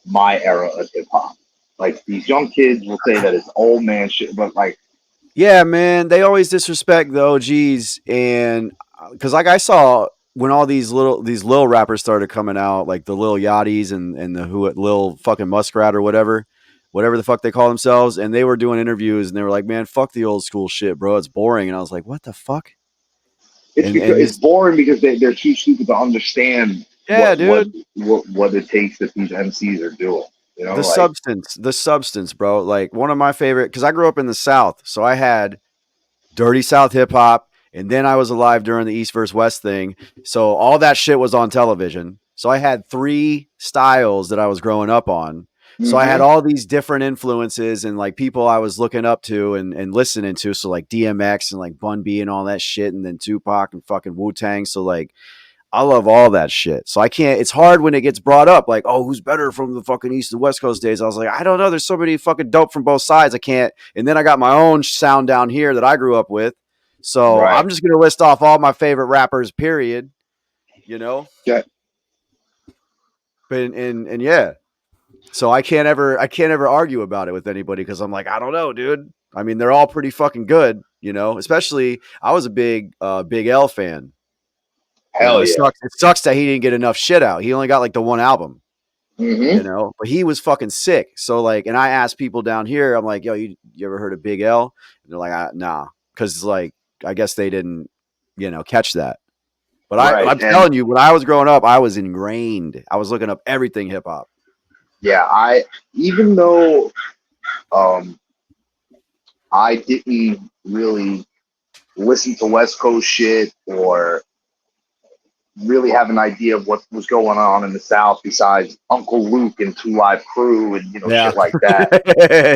my era of hip hop. Like, these young kids will say that it's old man shit, but like, Yeah, man. They always disrespect the OGs. And because like I saw when all these little rappers started coming out, like the Lil Yachty's and the Lil fucking Muskrat or whatever the fuck they call themselves, and they were doing interviews and they were like, man, fuck the old school shit, bro. It's boring. And I was like, what the fuck? it's because And it's this, boring because they're too stupid to understand yeah, dude. what it takes that these MCs are doing. The Like, substance, bro. Like one of my favorite, because I grew up in the South, so I had dirty South hip hop, and then I was alive during the East versus West thing. So all that shit was on television. So I had three styles that I was growing up on. So I had all these different influences and like people I was looking up to and listening to. So like DMX and like Bun B and all that shit, and then Tupac and fucking Wu Tang. So like I love all that shit. So I can't, it's hard when it gets brought up, like, oh, who's better from the fucking East and West Coast days? I was like, I don't know. There's so many fucking dope from both sides. I can't. And then I got my own sound down here that I grew up with. So right. I'm just going to list off all my favorite rappers, period. You know? Yeah. And yeah. So I can't ever argue about it with anybody because I'm like, I don't know, dude. I mean, they're all pretty fucking good, especially I was a Big L fan. Hell It yeah. sucks. It sucks that he didn't get enough shit out. He only got like the one album, Mm-hmm. but he was fucking sick. So like, and I asked people down here, I'm like, yo, you ever heard of Big L? And they're like, nah, because like, I guess they didn't, catch that. But Right. I'm And telling you, when I was growing up, I was ingrained. I was looking up everything hip hop. yeah, even though I didn't really listen to West Coast shit or really have an idea of what was going on in the South besides Uncle Luke and Two Live Crew and Yeah. shit like that.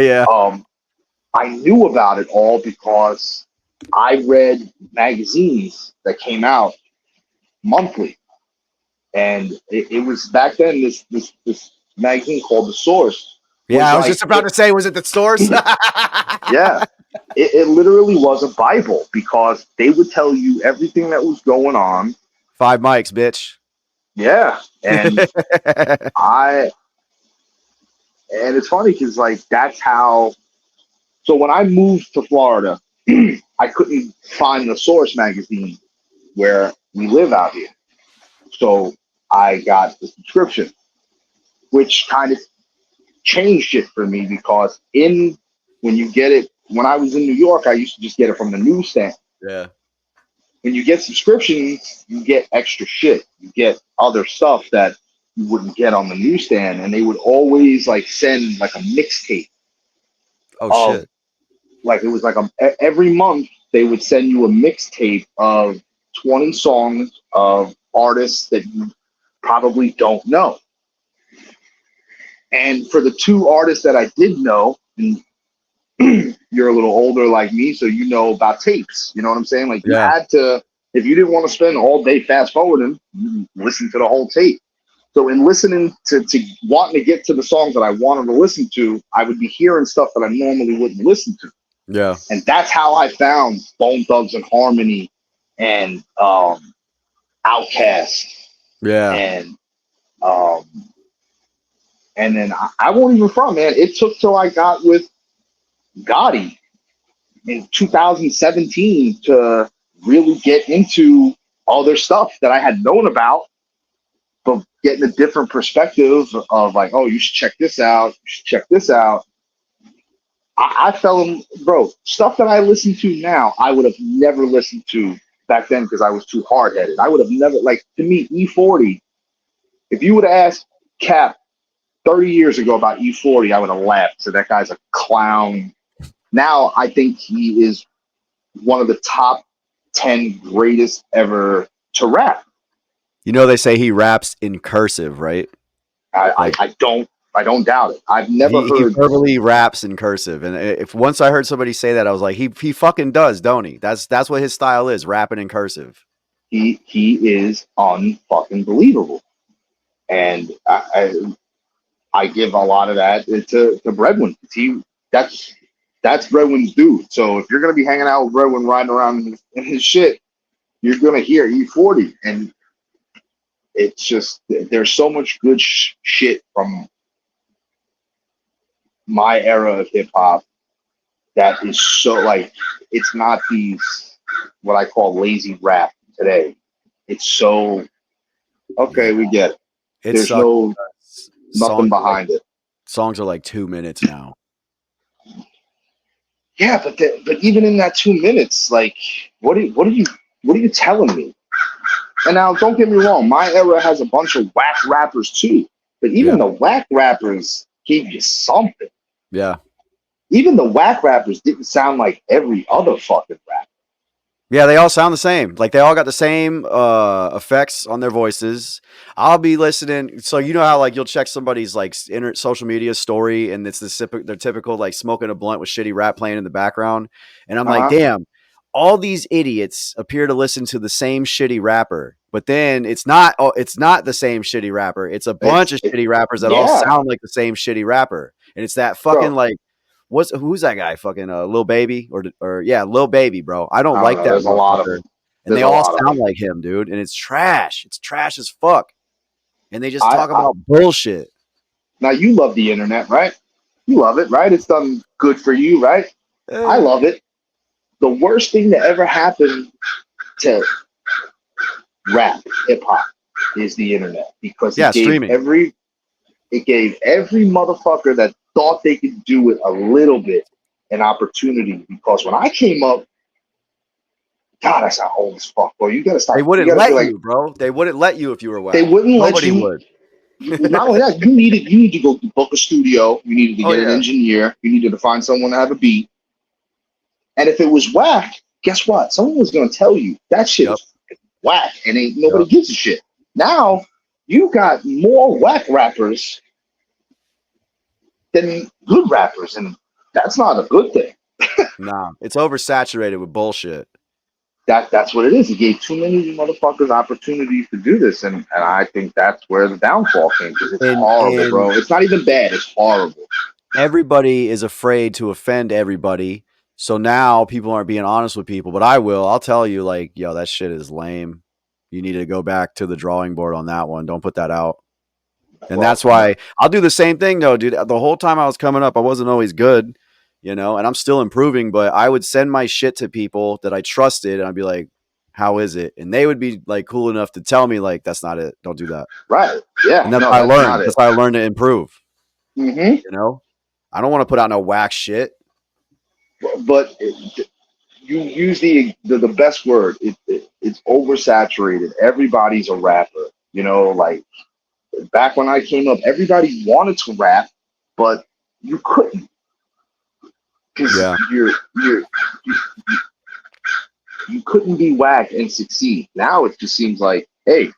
Yeah. I knew about it all because I read magazines that came out monthly, and it was back then. This magazine called The Source was Yeah. I was like, just about to say, was it the stores? yeah, it literally was a Bible because they would tell you everything that was going on. 5 mics, bitch. Yeah, and I and it's funny because like that's how. So when I moved to Florida, I couldn't find the Source magazine where we live out here. So I got the subscription, which kind of changed it for me because in when you get it, when I was in New York, I used to just get it from the newsstand. Yeah. When you get subscriptions, you get extra shit. You get other stuff that you wouldn't get on the newsstand, and they would always like send like a mixtape Oh of shit. like it was like every month they would send you a mixtape of 20 songs of artists that you probably don't know. And for the two artists that I did know, and you're a little older like me, so you know about tapes. You know what I'm saying? Like you Yeah. had to, if you didn't want to spend all day fast forwarding, you listen to the whole tape. So in listening to wanting to get to the songs that I wanted to listen to, I would be hearing stuff that I normally wouldn't listen to. Yeah. And that's how I found Bone Thugs and Harmony and Outkast Yeah. and um, then I won't even front, man. It took till I got with Gotti in 2017 to really get into all their stuff that I had known about, but getting a different perspective of like, oh, you should check this out. You should check this out. I fell in, bro, stuff that I listen to now, I would have never listened to back then because I was too hard headed. I would have never, like, to me, E40, if you would have asked Cap 30 years ago about E40, I would have laughed. So that guy's a clown. Now I think he is one of the top 10 greatest ever to rap. You know they say he raps in cursive, right? Like I don't doubt it. I've never he heard verbally raps in cursive, and if once I heard somebody say that, I was like, he fucking does, don't he? That's what his style is, rapping in cursive. he is unfucking believable. And I give a lot of that to Bredwin. That's that's Bredwin's dude. So if you're gonna be hanging out with Bredwin riding around in his shit, you're gonna hear E40, and it's just there's so much good shit from my era of hip hop that is so like it's not these what I call lazy rap today. It's so Yeah, okay, we get it. it There's sucks. no nothing behind it. Songs are like 2 minutes now. Yeah, but even in that 2 minutes, like what are you telling me? And now don't get me wrong, my era has a bunch of whack rappers too. But even Yeah, the whack rappers gave you something. yeah. Even the whack rappers didn't sound like every other fucking rapper. Yeah, they all sound the same. Like they all got the same effects on their voices. I'll be listening. So you know how like you'll check somebody's like social media story, and it's their typical like smoking a blunt with shitty rap playing in the background, and I'm like, Uh-huh. damn, all these idiots appear to listen to the same shitty rapper, but then it's not the same shitty rapper. It's a bunch of It shitty rappers that all yeah, sound like the same shitty rapper, and it's that fucking bro. like who's that guy? Fucking Lil Baby or yeah, Lil Baby, bro. I don't I don't like know. that There's a lot of motherfucker. them. And There's they a all lot of sound them. like him, dude. And it's trash. It's trash as fuck. And they just I, talk I about bullshit. now you love the internet, right? You love it, right? It's done good for you, right? I Eh. love it. The worst thing that ever happened to rap, hip hop, is the internet because Yeah, streaming. it gave every motherfucker that thought they could do it a little bit an opportunity. Because when I came up, God, I sound old as fuck, bro. You gotta They stop. You wouldn't gotta be let like, you, bro. They wouldn't let you if you were they whack. wouldn't let Nobody you. would. Not only that, you needed to go book a studio. You needed to Oh get an yeah. engineer. You needed to find someone to have a beat. And if it was whack, guess what? Someone was gonna tell you that shit Yep. is whack, and ain't nobody Yep. gives a shit. Now you got more whack rappers than good rappers, and that's not a good thing. Nah. It's oversaturated with bullshit. That's what it is. He gave too many motherfuckers opportunities to do this, and I think that's where the downfall came because it's horrible, And bro. It's not even bad. It's horrible. everybody is afraid to offend everybody. So now people aren't being honest with people, but I will. I'll tell you, like, yo, that shit is lame. You need to go back to the drawing board on that one. Don't put that out. And Well, that's why I'll do the same thing though, dude. The whole time I was coming up, I wasn't always good, and I'm still improving, but I would send my shit to people that I trusted and I'd be like, how is it? And they would be like cool enough to tell me like, that's not it. Don't do that. right. Yeah. And that's No, how I that's not learned. it. That's how I learned to improve. Mm-hmm. I don't want to put out no whack shit. But you use the best word. It's oversaturated. Everybody's a rapper. Like back when I came up, everybody wanted to rap, but you couldn't because Yeah. you couldn't be whack and succeed. Now it just seems like, hey,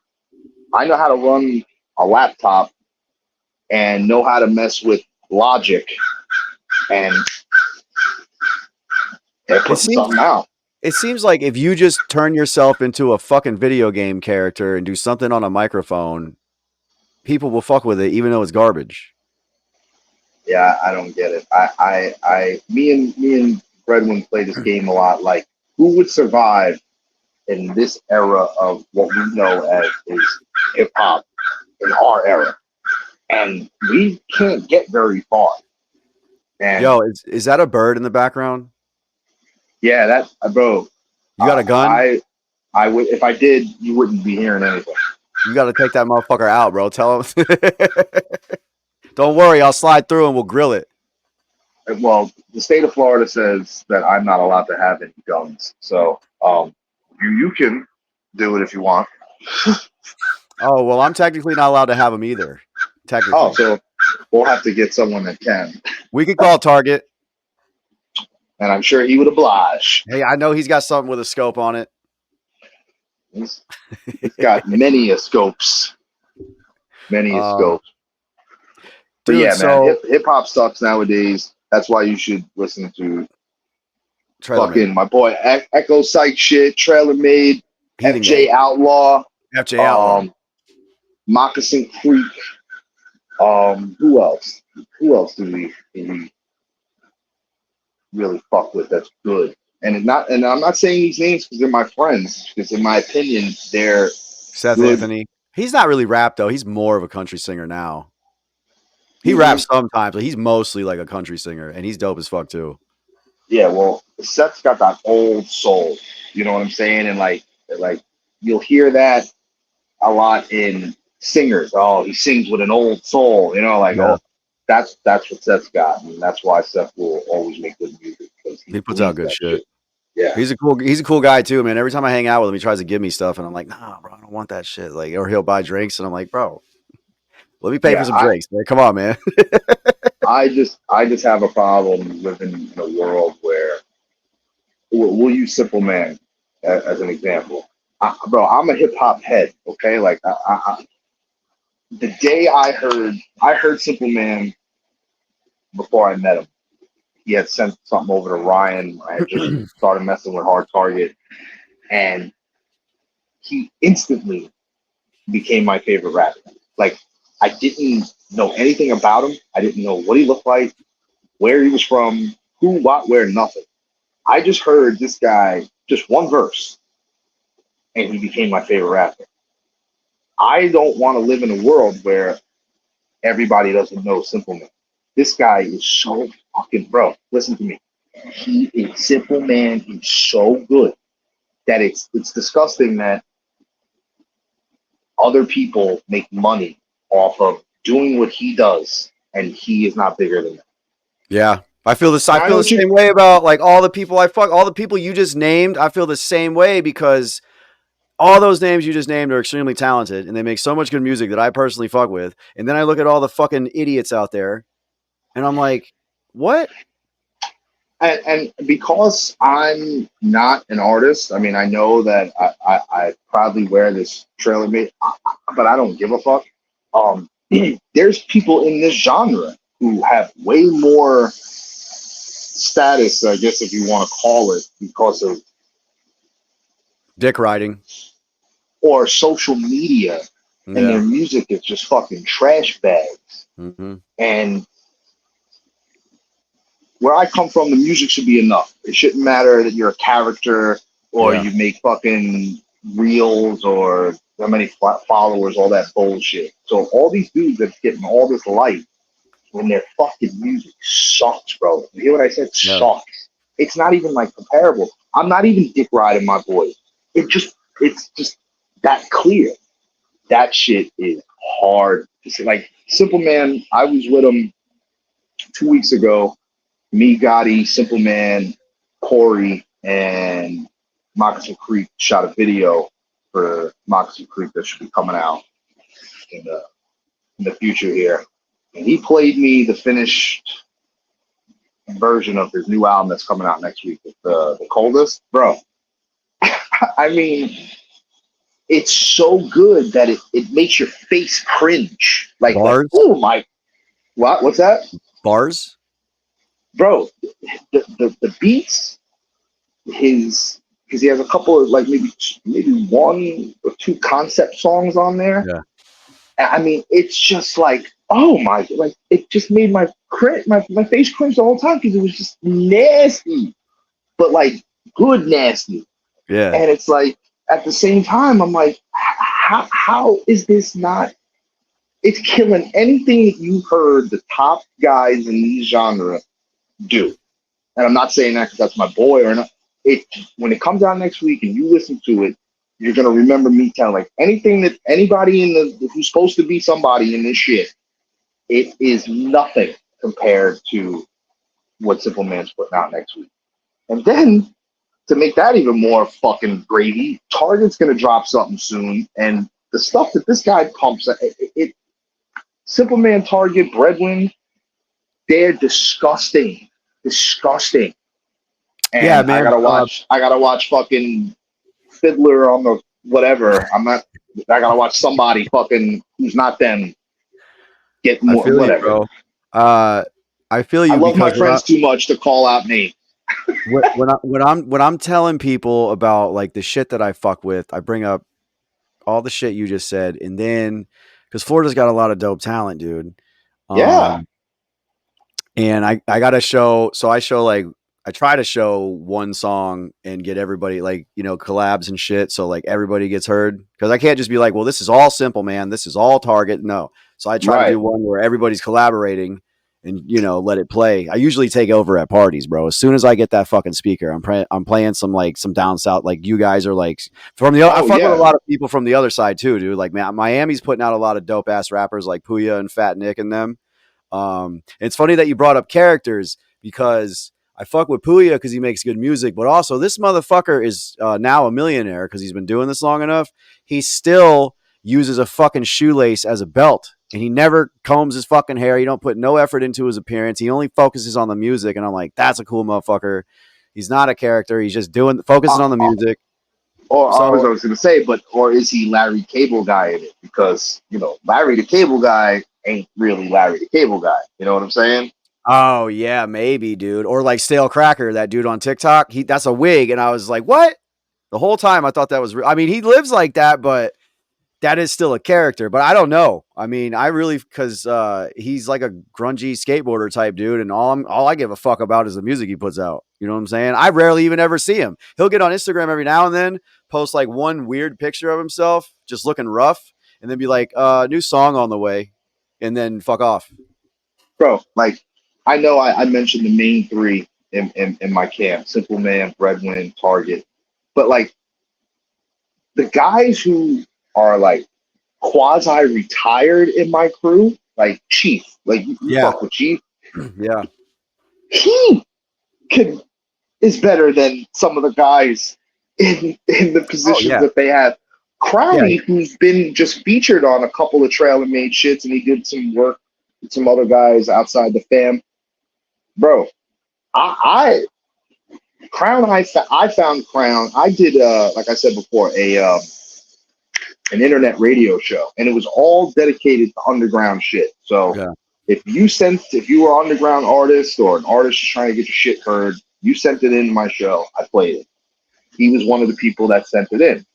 I know how to run a laptop and know how to mess with Logic and put something out. It seems like if you just turn yourself into a fucking video game character and do something on a microphone, people will fuck with it, even though it's garbage. Yeah, I don't get it. Me and Bredwin play this game a lot. Like, who would survive in this era of what we know as is hip hop in our era? And we can't get very far. And Yo, is that a bird in the background? yeah, bro. You got a gun? I would, if I did, you wouldn't be hearing anything. You got to take that motherfucker out, bro. Tell him. Don't worry, I'll slide through and we'll grill it. Well, the state of Florida says that I'm not allowed to have any guns. So, you can do it if you want. Oh, well, I'm technically not allowed to have them either. Technically. Oh, so we'll have to get someone that can. We could call Target. And I'm sure he would oblige. Hey, I know he's got something with a scope on it. He's got many a scopes. Many a scopes. But dude, yeah, so, man, hip hop sucks nowadays. That's why you should listen to fucking my boy Echo Sykes shit, Traylor Made, FJ Outlaw, Moccasin Creek. Who else? Who else do we really fuck with that's good? And I'm not saying these names because they're my friends, because in my opinion, they're Seth good. Anthony. He's not really rap though. He's more of a country singer now. He raps sometimes, but he's mostly like a country singer, and he's dope as fuck too. Yeah, well, Seth's got that old soul. You know what I'm saying? And like you'll hear that a lot in singers. Oh, he sings with an old soul. Oh, that's what Seth's got, and that's why Seth will always make good music, because he puts out good shit. Yeah, he's a cool guy too, man. Every time I hang out with him, he tries to give me stuff, and I'm like, nah, bro, I don't want that shit. Like, or he'll buy drinks, and I'm like, bro, let me pay for some drinks, man. Come on, man. I just have a problem living in a world where we'll use Simple Man as an example. Bro, I'm a hip hop head, okay? Like, the day I heard Simple Man before I met him. He had sent something over to Ryan. I had just started messing with Hard Target, and he instantly became my favorite rapper. Like, I didn't know anything about him. I didn't know what he looked like, where he was from, who, what, where, nothing. I just heard this guy, just one verse, and he became my favorite rapper. I don't want to live in a world where everybody doesn't know Simple Man. This guy is so fucking, bro, listen to me. He is Simple Man. He's so good that it's disgusting that other people make money off of doing what he does, and he is not bigger than that. Yeah. I feel the same way about like all the people all the people you just named. I feel the same way because all those names you just named are extremely talented and they make so much good music that I personally fuck with. And then I look at all the fucking idiots out there and I'm like, what? And because I'm not an artist, I mean, I know that I proudly wear this Traylor Made, but I don't give a fuck. There's people in this genre who have way more status, I guess, if you want to call it, because of dick riding or social media, and their music is just fucking trash bags. Mm-hmm. And where I come from, the music should be enough. It shouldn't matter that you're a character or you make fucking reels or how many followers, all that bullshit. So all these dudes that's getting all this light when their fucking music sucks, bro. You hear what I said? Yeah. Sucks. It's not even like comparable. I'm not even dick riding my boy. It's just that clear. That shit is hard. Like Simple Man, I was with him 2 weeks ago. Me, Gotti, Simple Man, Corey, and Moccasin Creek shot a video for Moccasin Creek that should be coming out in the future here. And he played me the finished version of his new album that's coming out next week, the Coldest. Bro, I mean, it's so good that it makes your face cringe. Like Bars? oh my, what's that? Bars? Bro, the beats, because he has a couple of like maybe one or two concept songs on there. Yeah. I mean, it's just like, oh my, like it just made my face cringe the whole time because it was just nasty, but like good nasty. Yeah. And it's like at the same time, I'm like, how is this not? It's killing anything that you heard the top guys in these genre do. And I'm not saying that because that's my boy or not. It when it comes out next week and you listen to it, you're gonna remember me telling like anything that anybody in the who's supposed to be somebody in this shit, it is nothing compared to what Simple Man's putting out next week. And then to make that even more fucking gravy, Target's gonna drop something soon, and the stuff that this guy pumps, it Simple Man, Target, Breadwin, they're disgusting. And Yeah, man. I gotta watch fucking Fiddler on the whatever. I gotta watch somebody fucking who's not them get I more feel you, whatever. bro. I feel you I love my because friends too much to call out names. when I'm telling people about like the shit that I fuck with, I bring up all the shit you just said, and then because Florida's got a lot of dope talent, dude. Yeah. And I got to show, so I show like, I try to show one song and get everybody like, collabs and shit. So like everybody gets heard because I can't just be like, well, this is all Simple Man. This is all Target. No. So I try to do one where everybody's collaborating and, let it play. I usually take over at parties, bro. As soon as I get that fucking speaker, I'm playing some down south. Like you guys are like from the, I fuck with a lot of people from the other side too, dude. Like man, Miami's putting out a lot of dope ass rappers like Puya and Fat Nick and them. It's funny that you brought up characters because I fuck with Puya because he makes good music, but also this motherfucker is now a millionaire because he's been doing this long enough. He still uses a fucking shoelace as a belt and he never combs his fucking hair. He don't put no effort into his appearance. He only focuses on the music. And I'm like, that's a cool motherfucker. He's not a character. He's just focusing on the music. Or I was going to say, or is he Larry Cable Guy in it? Because, Larry the Cable Guy ain't really Larry the Cable Guy. You know what I'm saying? Oh yeah, maybe, dude. Or like Stale Cracker, that dude on TikTok. That's a wig, and I was like, what? The whole time I thought that was real. I mean, he lives like that, but that is still a character. But I don't know. I mean, I really because he's like a grungy skateboarder type dude, and all I give a fuck about is the music he puts out. You know what I'm saying? I rarely even ever see him. He'll get on Instagram every now and then, post like one weird picture of himself just looking rough, and then be like, new song on the way, and then fuck off. Bro, like I know I mentioned the main three in my camp: Simple Man, Breadwin, Target. But like the guys who are like quasi-retired in my crew, like Chief, like you fuck with Chief. Yeah. He is better than some of the guys in the positions that they have. Crowley, who's been just featured on a couple of Traylor Made shits, and he did some work with some other guys outside the fam. Bro, I found Crown. I did like I said before, an internet radio show, and it was all dedicated to underground shit. So if you were an underground artist or an artist just trying to get your shit heard, you sent it in my show. I played it. He was one of the people that sent it in.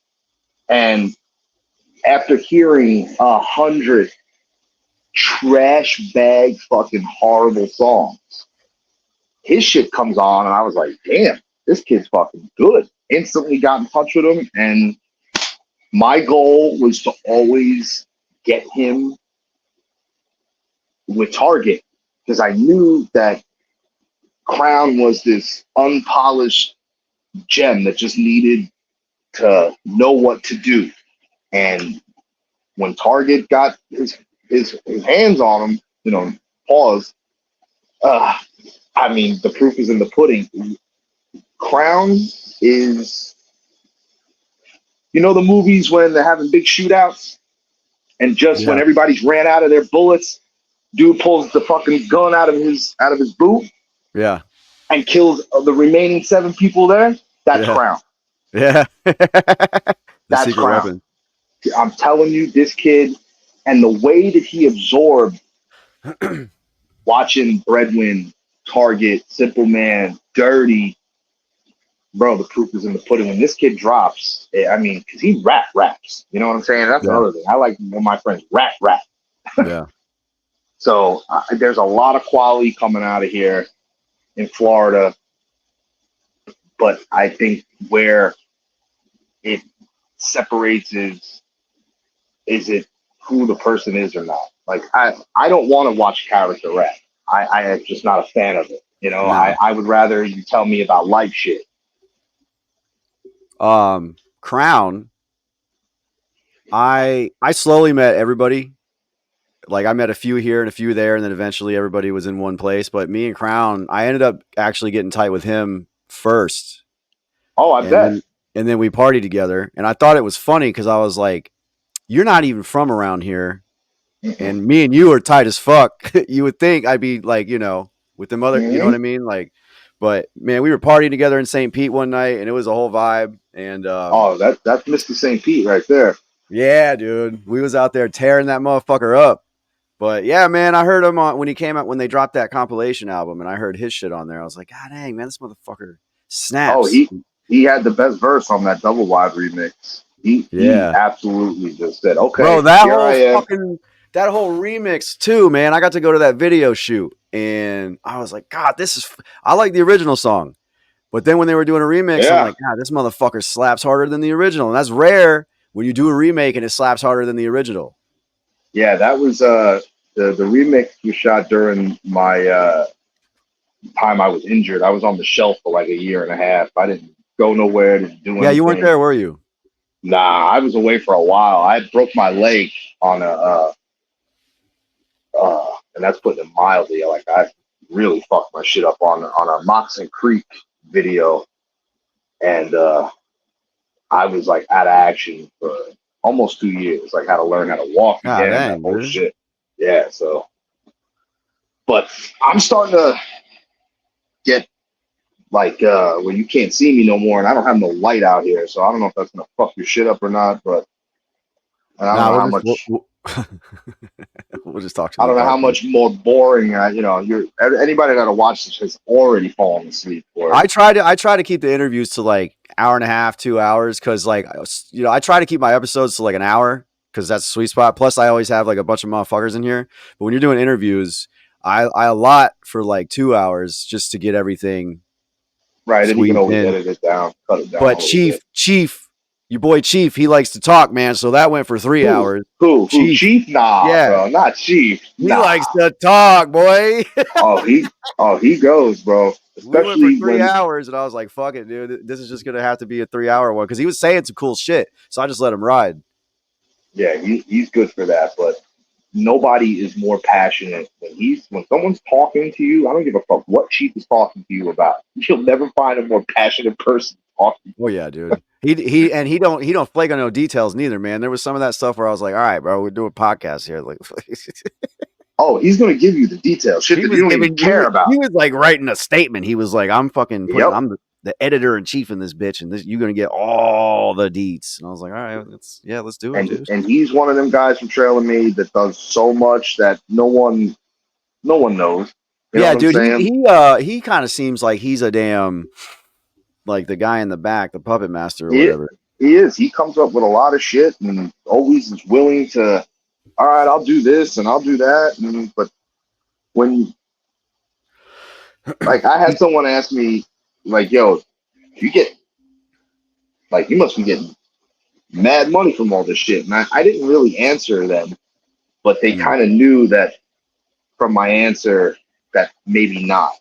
And after hearing 100 trash bag fucking horrible songs, his shit comes on and I was like, damn, this kid's fucking good. Instantly got in touch with him, and My goal was to always get him with Target because I knew that Crown was this unpolished gem that just needed to know what to do. And when Target got his hands on him, pause. Uh, I mean, the proof is in the pudding. Crown is, the movies when they're having big shootouts, and just when Yeah. everybody's ran out of their bullets, dude pulls the fucking gun out of his boot Yeah. and kills the remaining 7 people there. That's Yeah. Crown. Yeah. The That's secret Crown. weapon. I'm telling you, this kid, and the way that he absorbed watching Breadwin, Target, Simple Man, Dirty, bro, the proof is in the pudding. When this kid drops, I mean, because he raps. You know what I'm saying? That's Yeah. another thing. I like when my friends rap. Yeah. So there's a lot of quality coming out of here in Florida. But I think where it separates is it who the person is or not. Like, I don't want to watch character rap. I am just not a fan of it. No. I would rather you tell me about life shit. Crown. I slowly met everybody. Like I met a few here and a few there, and then eventually everybody was in one place. But me and Crown, I ended up actually getting tight with him first, Oh, I and bet. then we partied together. And I thought it was funny because I was like, "You're not even from around here." Mm-hmm. And me and you are tight as fuck. You would think I'd be like, with them other, you know Mm-hmm. what I mean? Like, but man, we were partying together in St. Pete one night and it was a whole vibe. And Oh, that's Mr. St. Pete right there. yeah, dude, we was out there tearing that motherfucker up. But yeah, man, I heard him on when he came out when they dropped that compilation album, and I heard his shit on there. I was like, God dang, man, this motherfucker Oh, snaps. he had the best verse on that Double Wide remix. He Yeah, absolutely just said, bro, okay, that here I whole am. fucking that whole remix too, man. I got to go to that video shoot, and I was like, God, I like the original song, but then when they were doing a remix, I'm Yeah. like, God, this motherfucker slaps harder than the original, and that's rare when you do a remake and it slaps harder than the original. Yeah, that was the remix was shot during my time I was injured. I was on the shelf for like a year and a half. I didn't go nowhere, didn't do Yeah, you weren't anything. there, were you? Nah, I was away for a while. I broke my leg on and that's putting it mildly. Like, I really fucked my shit up on a Moxon Creek video, and I was like out of action for almost 2 years. Like, had to learn how to walk God again. That dang, whole dude. shit. Yeah. So, but I'm starting to get like where you can't see me no more, and I don't have no light out here, so I don't know if that's gonna fuck your shit up or not. But I don't Nah, know we'll how just much. we'll just talk to I the don't know how darkness. much more boring. You're anybody that'll watch this has already fallen asleep for it. I try to keep the interviews to like hour and a half, 2 hours, because like I try to keep my episodes to like an hour because that's a sweet spot. Plus, I always have like a bunch of motherfuckers in here. But when you're doing interviews, I allot for like 2 hours just to get everything Right, and you can squeezed always in. edit it down, cut it down But a little bit. Chief, your boy Chief, he likes to talk, man. So that went for three Who? hours. Who? Chief, Chief? Nah, yeah, bro, not Chief. he Nah. likes to talk, boy. Oh, he goes, bro. We went for Especially three when, hours, and I was like, "Fuck it, dude. This is just gonna have to be a 3 hour one." Because he was saying some cool shit, so I just let him ride. yeah, he's good for that. But nobody is more passionate when someone's talking to you. I don't give a fuck what Chief is talking to you about. You'll never find a more passionate person talking. Oh yeah, dude. He don't flake on no details neither, man. There was some of that stuff where I was like, "All right, bro, we're doing podcasts here." Like, Oh, he's gonna give you the details, shit he that you was don't even giving care he about. was like writing a statement. He was like, Yep. I'm the editor in chief in this bitch, and you're gonna get all the deets." And I was like, "All right, let's do it, And dude." and he's one of them guys from Traylor Made that does so much that no one knows. You know Yeah, what I'm dude. He saying? he he kind of seems like he's a damn like the guy in the back, the puppet master or He whatever. he is. He comes up with a lot of shit and always is willing to. All right, I'll do this and I'll do that. But when, like, I had someone ask me, like, yo, you get, like, you must be getting mad money from all this shit. And I didn't really answer them, but they Mm. kind of knew that from my answer that maybe not.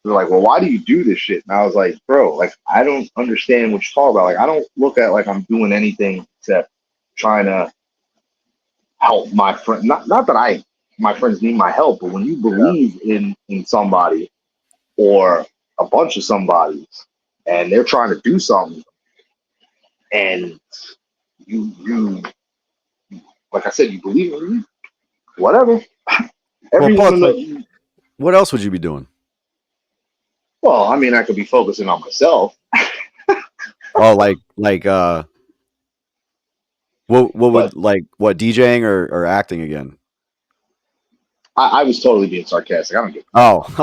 They're like, well, why do you do this shit? And I was like, bro, like, I don't understand what you're talking about. Like, I don't look at like I'm doing anything except trying to help my friend. Not that my friends need my help, but when you Yeah. believe in somebody or a bunch of somebodies and they're trying to do something and you like I said, you believe in me, whatever. Well, Everyone plus, in like, the what else would you be doing? well, I mean, I could be focusing on myself, Oh, what but would what DJing or acting again? I was totally being sarcastic. I don't give Oh, a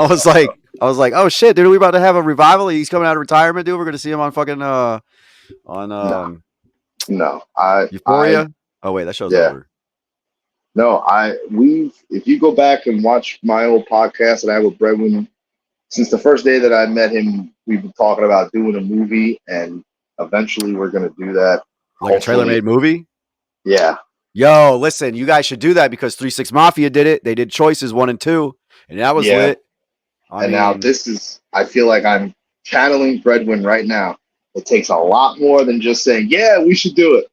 I was like, oh shit, dude, are we about to have a revival? He's coming out of retirement, dude. We're gonna see him on fucking on no, no. I, Euphoria. Oh wait, that show's yeah, over. no. If you go back and watch my old podcast that I had with Bregman, since the first day that I met him, we've been talking about doing a movie, and eventually we're gonna do that. Like a trailer made Hopefully, movie. yeah, Yo, listen, you guys should do that because 3 6 Mafia did it. They did Choices 1 and 2, and that was yeah. lit. I And now mean, this is, I feel like I'm channeling Bregman right now. It takes a lot more than just saying, yeah, we should do it.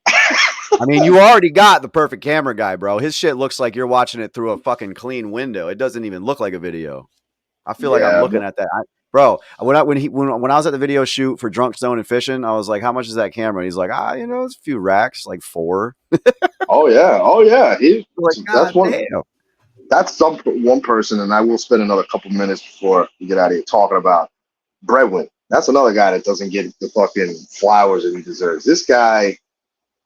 you already got the perfect camera guy, bro. His shit looks like you're watching it through a fucking clean window. It doesn't even look like a video. I feel like I'm Yeah, looking at that. Bro, when I was at the video shoot for Drunk Stone and Fishing, I was like, "How much is that camera?" He's like, it's a few racks, like 4. oh yeah, oh yeah. Like, That's god one. damn. That's one person, and I will spend another couple minutes before we get out of here talking about Bregman. That's another guy that doesn't get the fucking flowers that he deserves. This guy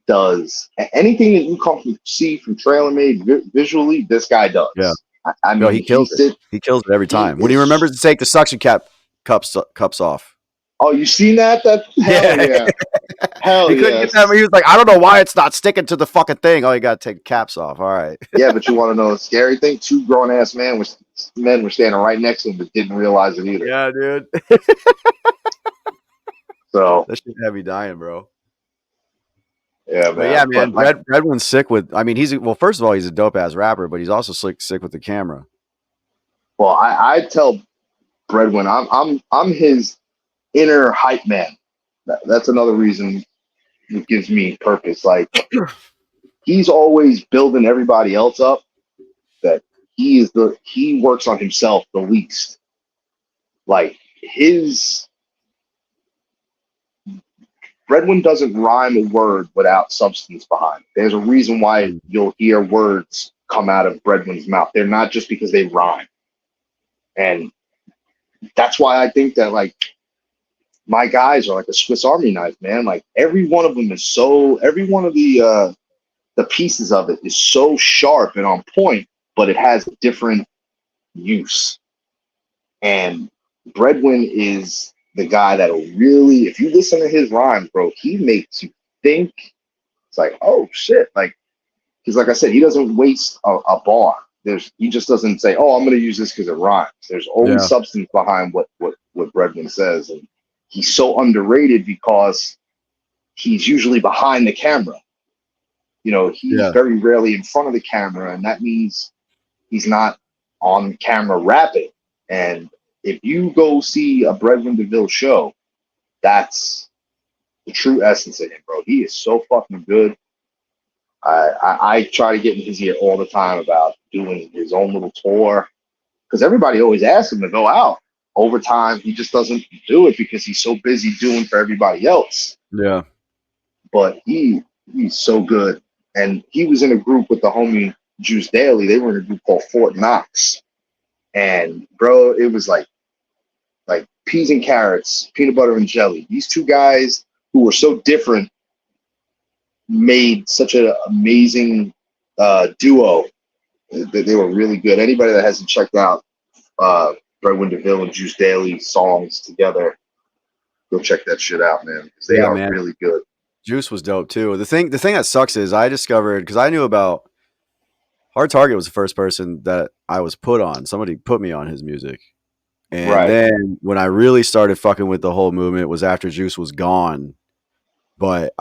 does anything that you come to see from Traylor Made visually. This guy Yeah. does. I Yo, mean, he kills it. He kills it every he time. When he is. remembers to take the suction cups off. Oh, you seen that? That hell Yeah. yeah, hell He couldn't get that. yes. He was like, I don't know why it's not sticking to the fucking thing. Oh, you got to take the caps off. All right. Yeah, but you want to know the scary thing? Two grown ass men were standing right next to him, but didn't realize it either. Yeah, dude. So That shit had me dying, bro. yeah, But yeah, man. man, But like, Redwin's sick with. Well, first of all, he's a dope ass rapper, but he's also sick with the camera. well, I tell Bredwin, I'm his inner hype man. That's another reason it gives me purpose. Like he's always building everybody else up. That he works on himself the least. Like his Redwin doesn't rhyme a word without substance behind. There's a reason why you'll hear words come out of Redwin's mouth. They're not just because they rhyme. And that's why I think that like my guys are like a Swiss Army knife, man. Like every one of them is every one of the pieces of it is so sharp and on point, but it has a different use. And Bredwin is the guy that'll really, if you listen to his rhymes, bro, he makes you think. It's like, oh shit, like because like I said, he doesn't waste a bar. He just doesn't say, oh, I'm going to use this because it rhymes. There's always Yeah, substance behind what Bredman says, and he's so underrated because he's usually behind the camera. You know, he's yeah, very rarely in front of the camera, and that means he's not on camera rapping. And if you go see a Bredwin DeVille show, that's the true essence of him, bro. He is so fucking good. I try to get in his ear all the time about doing his own little tour because everybody always asks him to go out. Over time, he just doesn't do it because he's so busy doing for everybody else. yeah. But he's so good, and he was in a group with the homie Juice Daly. They were in a group called Fort Knox, and bro, it was like peas and carrots, peanut butter and jelly. These two guys who were so different made such an amazing duo. They were really good. Anybody that hasn't checked out Bredwin DeVille and Juice Daly songs together, go check that shit out, man. Because they Yeah, are man. really good. Juice was dope too. The thing that sucks is I discovered because I knew about Hard Target was the first person that I was put on. Somebody put me on his music. And Right. then when I really started fucking with the whole movement was after Juice was gone. But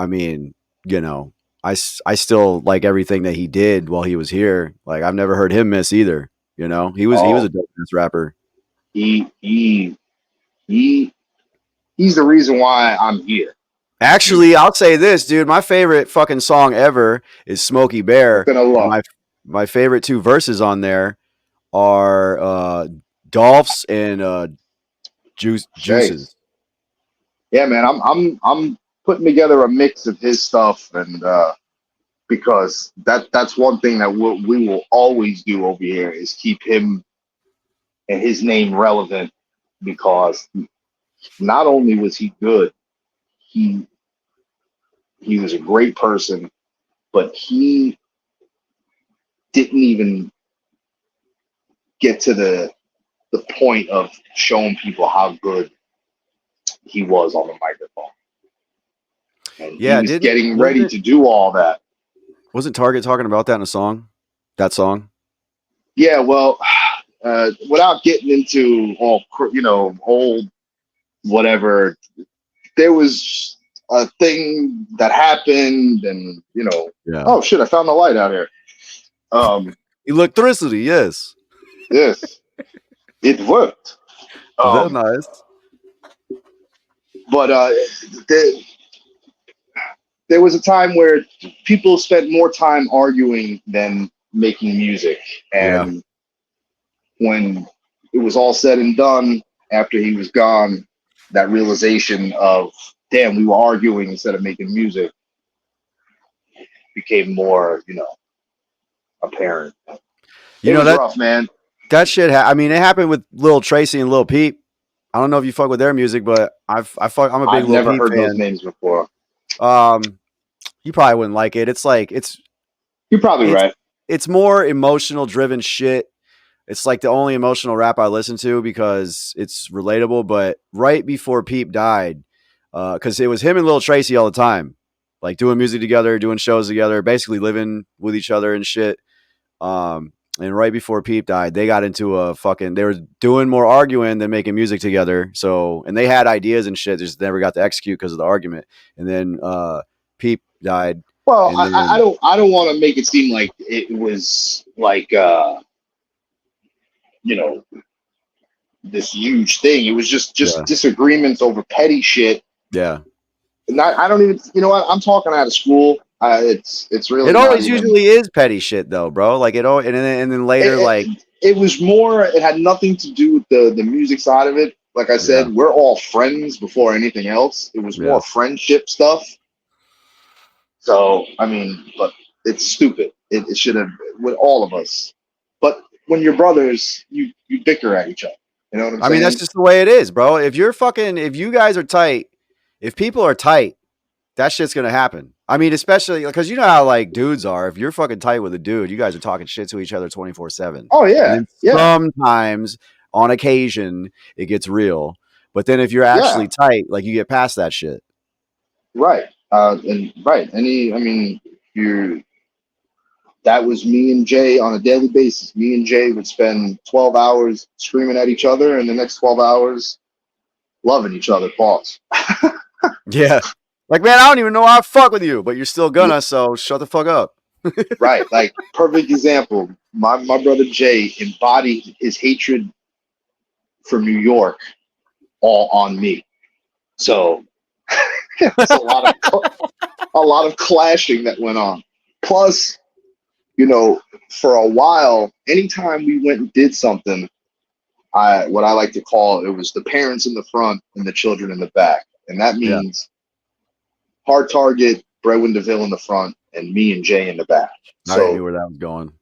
you know, I still like everything that he did while he was here. Like I've never heard him miss either. You know, he was a Oh, dope ass rapper. he he he he's the reason why I'm here. You Actually, I'll say this, dude. My favorite fucking song ever is Smokey Bear, nothing to and love. my favorite two verses on there are Dolph's and Shays. Juices. Yeah, man. I'm putting together a mix of his stuff, and because that's one thing that we will always do over here is keep him and his name relevant, because not only was he good, he he was a great person, but he didn't even get to the point of showing people how good he was on the microphone. And he Yeah, was didn't getting ready to do all that. wasn't Target talking about that in a song? That song? Yeah, well, without getting into all, old whatever, there was a thing that happened, and Yeah. oh shit, I found the light out here. Um, Electricity, yes. yes, it worked. Very Um, nice. but there, there was a time where people spent more time arguing than making music, Yeah. and when it was all said and done, after he was gone, that realization of, damn, we were arguing instead of making music became more, apparent. You It know was that rough, man. that shit. I mean, it happened with Lil Tracy and Lil Peep. I don't know if you fuck with their music, but I fuck. I'm a big I've Lil never Peep heard those fan. names before. Um, you probably wouldn't like it. It's like You're probably it's right. it's more emotional driven shit. It's like the only emotional rap I listen to because it's relatable. But right before Peep died, because it was him and Lil Tracy all the time, like doing music together, doing shows together, basically living with each other and shit. And right before Peep died, they got into a fucking. They were doing more arguing than making music together. So, and they had ideas and shit, just never got to execute because of the argument. And then Peep died, Well, and I then don't I don't want to make it seem like it was like you know this huge thing. It was just yeah, disagreements over petty shit. yeah. Not, I don't even, I'm talking out of school. It's It really not always even. usually is petty shit though, bro. Like it all, and then later, like It was more. It had nothing to do with the music side of it. Like I yeah, said, we're all friends before anything else. It was yeah. more friendship stuff. So I mean, but it's stupid. It should have, with all of us. But when you're brothers, you bicker at each other. You know what I'm I mean, that's saying? just the way it is, bro. If you guys are tight, if people are tight, that shit's gonna happen. I mean, especially because you know how like dudes are. If you're fucking tight with a dude, you guys are talking shit to each other 24/7. Oh And yeah, then yeah, sometimes, on occasion, it gets real. But then if you're yeah. actually tight, like you get past that shit. Right. And right. I mean, you're that was me and Jay on a daily basis. Me and Jay would spend 12 hours screaming at each other, and the next 12 hours loving each other. Pause. Yeah. Like, man, I don't even know how I fuck with you, but you're still gonna, so shut the fuck up. Right. Like, perfect example. My brother Jay embodied his hatred for New York all on me. So it was a lot of clashing that went on. Plus, for a while, anytime we went and did something, what I like to call, it was the parents in the front and the children in the back. And that Yeah. means hard target, Brewin DeVille in the front, and me and Jay in the back. I already So knew where that was going.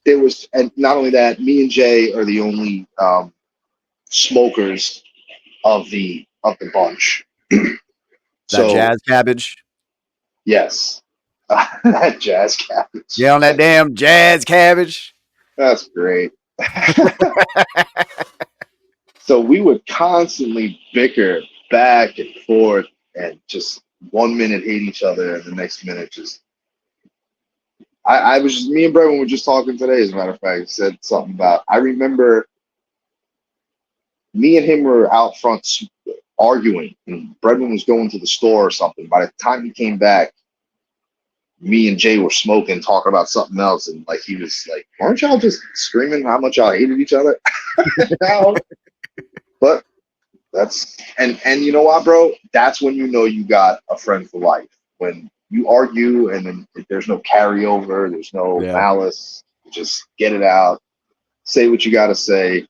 there was, and not only that, me and Jay are the only smokers of the bunch. That So jazz cabbage. yes, that jazz cabbage. Yeah, on that damn jazz cabbage. That's great. So we would constantly bicker back and forth, and just 1 minute hate each other, and the next minute just. I was just, me and Brevin were just talking today, as a matter of fact. He said something about, I remember me and him were out front arguing, and Brendan was going to the store or something. By the time he came back, me and Jay were smoking, talking about something else, and like he was like, "Aren't y'all just screaming how much y'all hated each other?" Now, but that's and you know what, bro? That's when you know you got a friend for life. When you argue and then there's no carryover, there's no Yeah. malice. Just get it out, say what you got to say.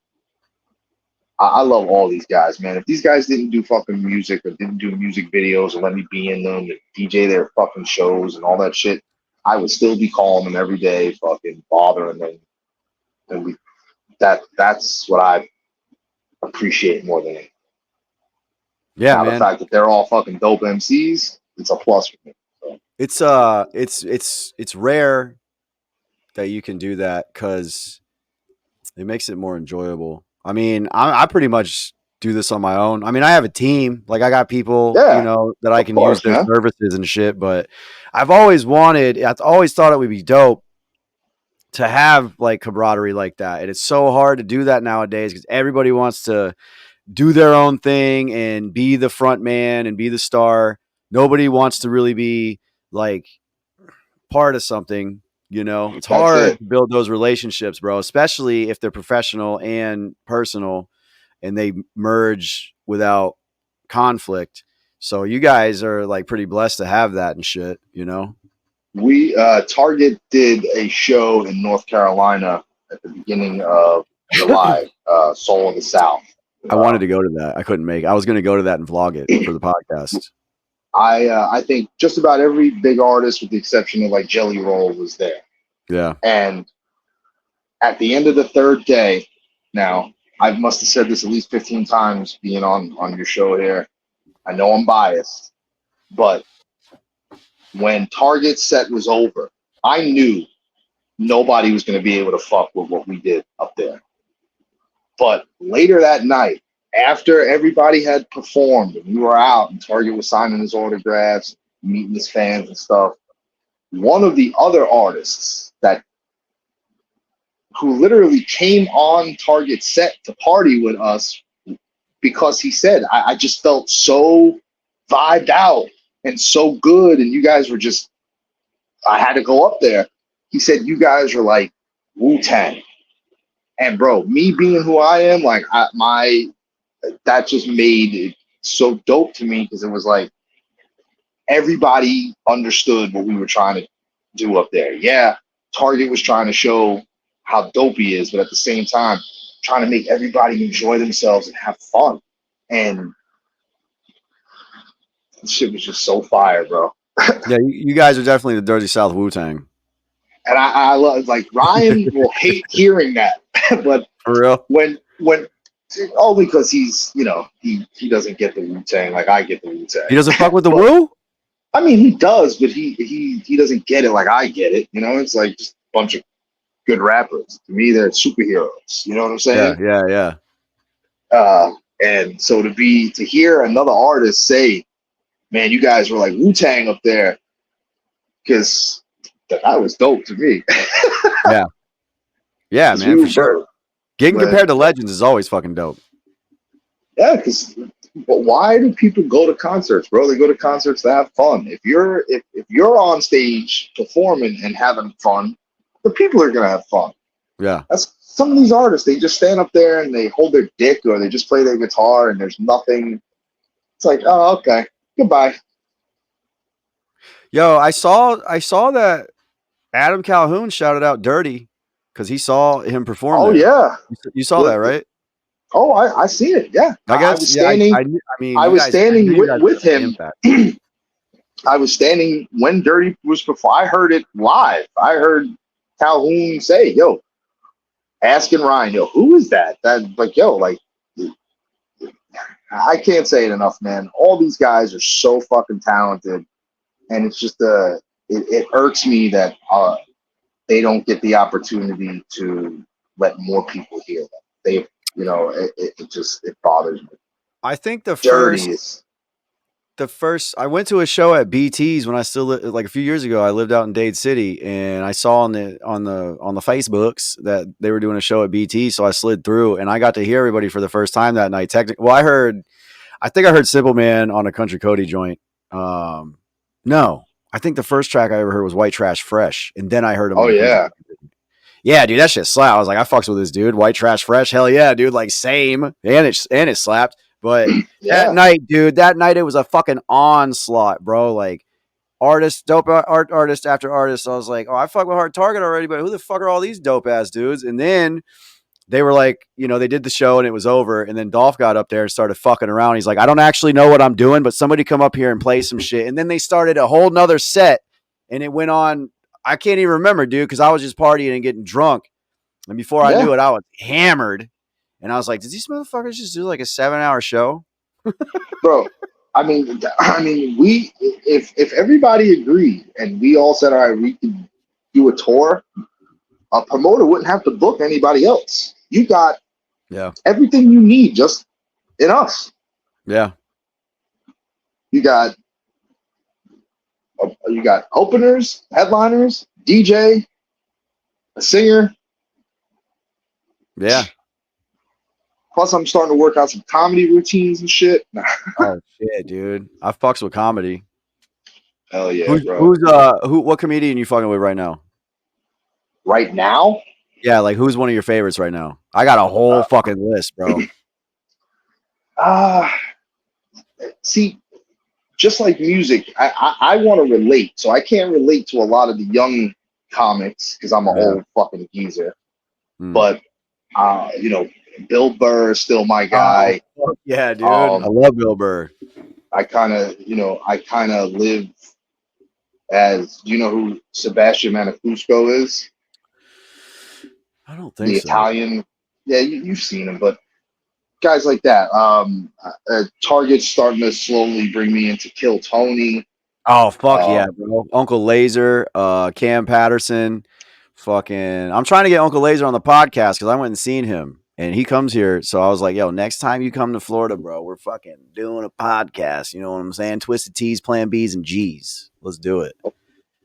I love all these guys, man. If these guys didn't do fucking music or didn't do music videos and let me be in them and DJ their fucking shows and all that shit, I would still be calling them every day, fucking bothering them. And that's what I appreciate more than anything. Yeah, Now the man. fact that they're all fucking dope MCs, it's a plus for me. So. It's rare that you can do that because it makes it more enjoyable. I mean, I pretty much do this on my own. I mean, I have a team. Like I got people, Yeah, that I of can use course, their man. services and shit. But I've always thought it would be dope to have like camaraderie like that. And it's so hard to do that nowadays because everybody wants to do their own thing and be the front man and be the star. Nobody wants to really be like part of something. It's That's hard it. to build those relationships, bro, especially if they're professional and personal and they merge without conflict. So you guys are like pretty blessed to have that and shit. We Target did a show in North Carolina at the beginning of July, Soul of the South. I wanted to go to that. I couldn't make it. I was going to go to that and vlog it for the podcast. I think just about every big artist, with the exception of like Jelly Roll, was there. Yeah. And at the end of the third day, now I must have said this at least 15 times being on your show here. I know I'm biased, but when Target's set was over, I knew nobody was going to be able to fuck with what we did up there. But later that night, after everybody had performed and we were out and Target was signing his autographs, meeting his fans and stuff, one of the other artists who literally came on Target set to party with us because he said, I just felt so vibed out and so good. And you guys were just, I had to go up there. He said, you guys are like Wu-Tang. And bro, me being who I am, like that just made it so dope to me because it was like everybody understood what we were trying to do up there. Yeah, Target was trying to show how dope he is, but at the same time, trying to make everybody enjoy themselves and have fun. And shit was just so fire, bro. Yeah, you guys are definitely the Dirty South Wu-Tang. And I love, like, Ryan will hate hearing that, but For real? when only because he's, he doesn't get the Wu-Tang like I get the Wu-Tang. He doesn't fuck with the But, Wu? I mean, he does, but he doesn't get it like I get it. It's like just a bunch of good rappers. To me, they're superheroes. You know what I'm saying? Yeah. And so to hear another artist say, "Man, you guys were like Wu-Tang up there," because that was dope to me. Yeah, man, for sure. Getting But, compared to legends is always fucking dope. Yeah, but why do people go to concerts, bro? They go to concerts to have fun. If you're on stage performing and having fun, the people are gonna have fun. Yeah. That's some of these artists. They just stand up there and they hold their dick or they just play their guitar and there's nothing. It's like, oh, okay, goodbye. Yo, I saw that Adam Calhoun shouted out Dirty because he saw him perform Oh there. yeah, You saw that, right? Oh, I see it. Yeah, I guess. I was standing. I mean, I was standing with him. I was standing when Dirty was before. I heard it live. I heard Calhoun say, "Yo," asking Ryan, "Yo, who is that?" That like, yo, like, I can't say it enough, man. All these guys are so fucking talented, and it's just it irks me that they don't get the opportunity to let more people hear them. They, it bothers me. I think the Dirty first I went to a show at BT's when I still like a few years ago. I lived out in Dade City, and I saw on the Facebooks that they were doing a show at BT, so I slid through and I got to hear everybody for the first time that night. Technically, well, I think I heard Simple Man on a Country Cody joint. No, I think the first track I ever heard was White Trash Fresh, and then I heard him Oh on a Country. yeah, Yeah, dude, that shit slapped. I was like, I fucks with this dude. White Trash Fresh, hell yeah, dude. Like same, and it slapped. But that yeah, night, dude, it was a fucking onslaught, bro. Like dope artist after artist. I was like, oh, I fuck with Hard Target already, but who the fuck are all these dope ass dudes? And then they were like, they did the show and it was over. And then Dolph got up there and started fucking around. He's like, I don't actually know what I'm doing, but somebody come up here and play some shit. And then they started a whole nother set and it went on. I can't even remember, dude, because I was just partying and getting drunk. And before I yeah, knew it, I was hammered. And I was like, did these motherfuckers just do like a 7-hour show? bro. We if everybody agreed and we all said, all right, we can do a tour, a promoter wouldn't have to book anybody else. You got Yeah. everything you need just in us. Yeah. You got openers, headliners, DJ, a singer. Yeah. Plus, I'm starting to work out some comedy routines and shit. Oh shit, dude. I fucks with comedy. Hell yeah, bro. What comedian you fucking with right now? Right now, Yeah, like who's one of your favorites right now? I got a whole uh, fucking list, bro. uh, see, just like music, I want to relate. So I can't relate to a lot of the young comics because I'm an Yeah. old fucking geezer. Hmm. But Bill Burr is still my guy. Oh, yeah, dude. I love Bill Burr. I kind of live as. Do you know who Sebastian Maniscalco is? I don't The think so. Italian. Yeah, you've seen him, but guys like that. Target's starting to slowly bring me into Kill Tony. Oh fuck yeah, bro. Uncle Laser, Cam Patterson, fucking. I'm trying to get Uncle Laser on the podcast because I went and seen him, and he comes here. So I was like, yo, next time you come to Florida, bro, we're fucking doing a podcast. You know what I'm saying? Twisted T's, Plan B's, and G's. Let's do it.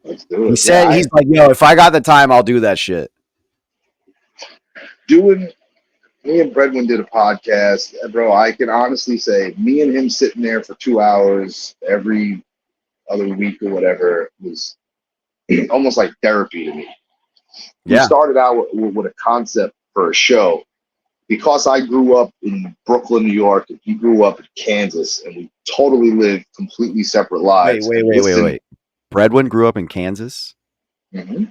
Let's do it. He said he's like, yo, if I got the time, I'll do that shit. Me and Bredwin did a podcast, bro. I can honestly say, me and him sitting there for 2 hours every other week or whatever was almost like therapy to me. We started out with a concept for a show because I grew up in Brooklyn, New York, and he grew up in Kansas, and we totally lived completely separate lives. Wait. Bredwin grew up in Kansas? Mm-hmm.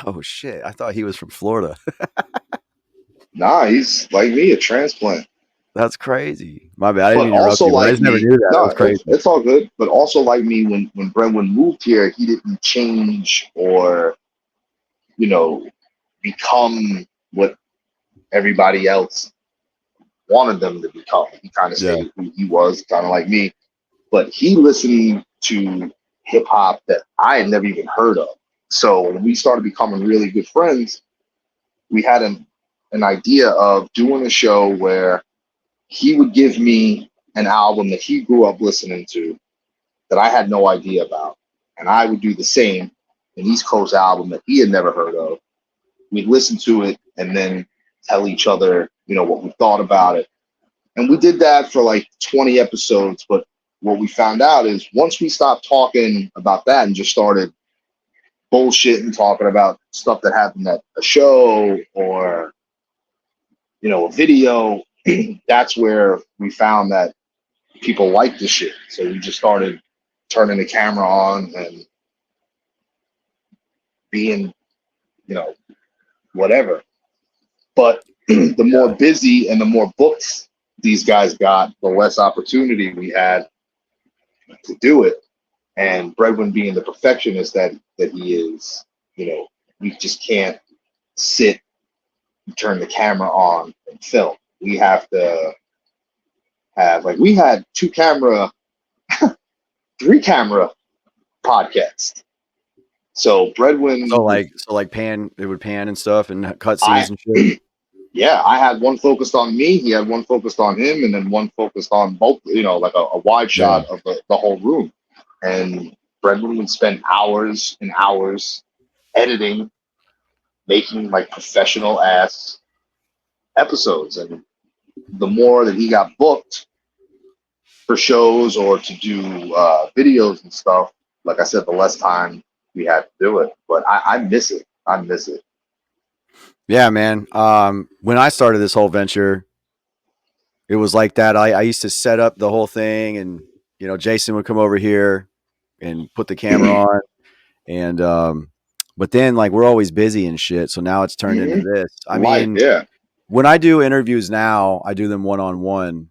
Oh, shit. I thought he was from Florida. Nah, he's like me, a transplant. That's crazy. My bad. I didn't But also interrupt you, but I like just never me, knew that. no, That's crazy. it's all good. But also like me, when Bredwin moved here, he didn't change or, become what everybody else wanted them to become. He kind of stayed who he was, kind of like me. But he listened to hip hop that I had never even heard of. So when we started becoming really good friends, we had an idea of doing a show where he would give me an album that he grew up listening to that I had no idea about. And I would do the same, an East Coast album that he had never heard of. We'd listen to it and then tell each other, what we thought about it. And we did that for like 20 episodes. But what we found out is once we stopped talking about that and just started bullshitting, talking about stuff that happened at a show or, a video, that's where we found that people like the shit. So we just started turning the camera on and being, whatever. But the more busy and the more books these guys got, the less opportunity we had to do it. And Bredwin being the perfectionist that he is, we just can't sit and turn the camera on and film. We have to have, like, we had 3-camera podcast. So Bredwin, So like pan, it would pan and stuff and cut scenes and shit. Yeah, I had one focused on me, he had one focused on him, and then one focused on both, like a wide shot of the whole room. And Bredwin would spend hours and hours editing, making like professional ass episodes. And the more that he got booked, for shows or to do videos and stuff. Like I said, the less time we had to do it. But I miss it. I miss it. Yeah, man. When I started this whole venture, it was like that. I used to set up the whole thing, and Jason would come over here and put the camera on, and but then like we're always busy and shit. So now it's turned into this. I Life, mean, yeah. when I do interviews now, I do them one on one.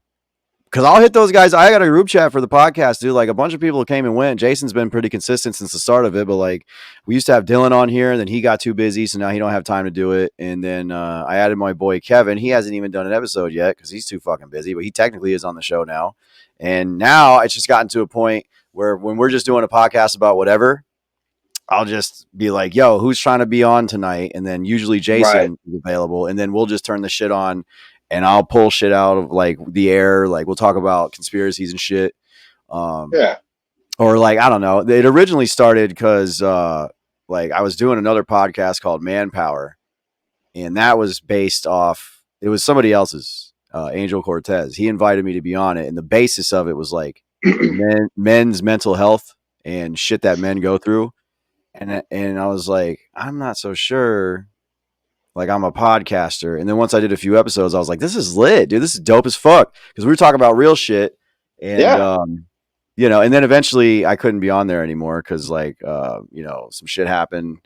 Because I'll hit those guys. I got a group chat for the podcast, dude. Like a bunch of people came and went. Jason's been pretty consistent since the start of it, but like we used to have Dylan on here, and then he got too busy, so now he don't have time to do it. And then I added my boy Kevin. He hasn't even done an episode yet because he's too fucking busy, but he technically is on the show now. And now it's just gotten to a point where when we're just doing a podcast about whatever, I'll just be like, yo, who's trying to be on tonight? And then usually Jason is available, and then we'll just turn the shit on. And I'll pull shit out of like the air. Like we'll talk about conspiracies and shit. Yeah. Or like, I don't know. It originally started because like I was doing another podcast called Manpower. And that was based off, it was somebody else's, Angel Cortez. He invited me to be on it. And the basis of it was like men's mental health and shit that men go through. And I was like, I'm not so sure. Like I'm a podcaster. And then once I did a few episodes, I was like, this is lit, dude. This is dope as fuck. Because we were talking about real shit. And, and then eventually I couldn't be on there anymore because like, some shit happened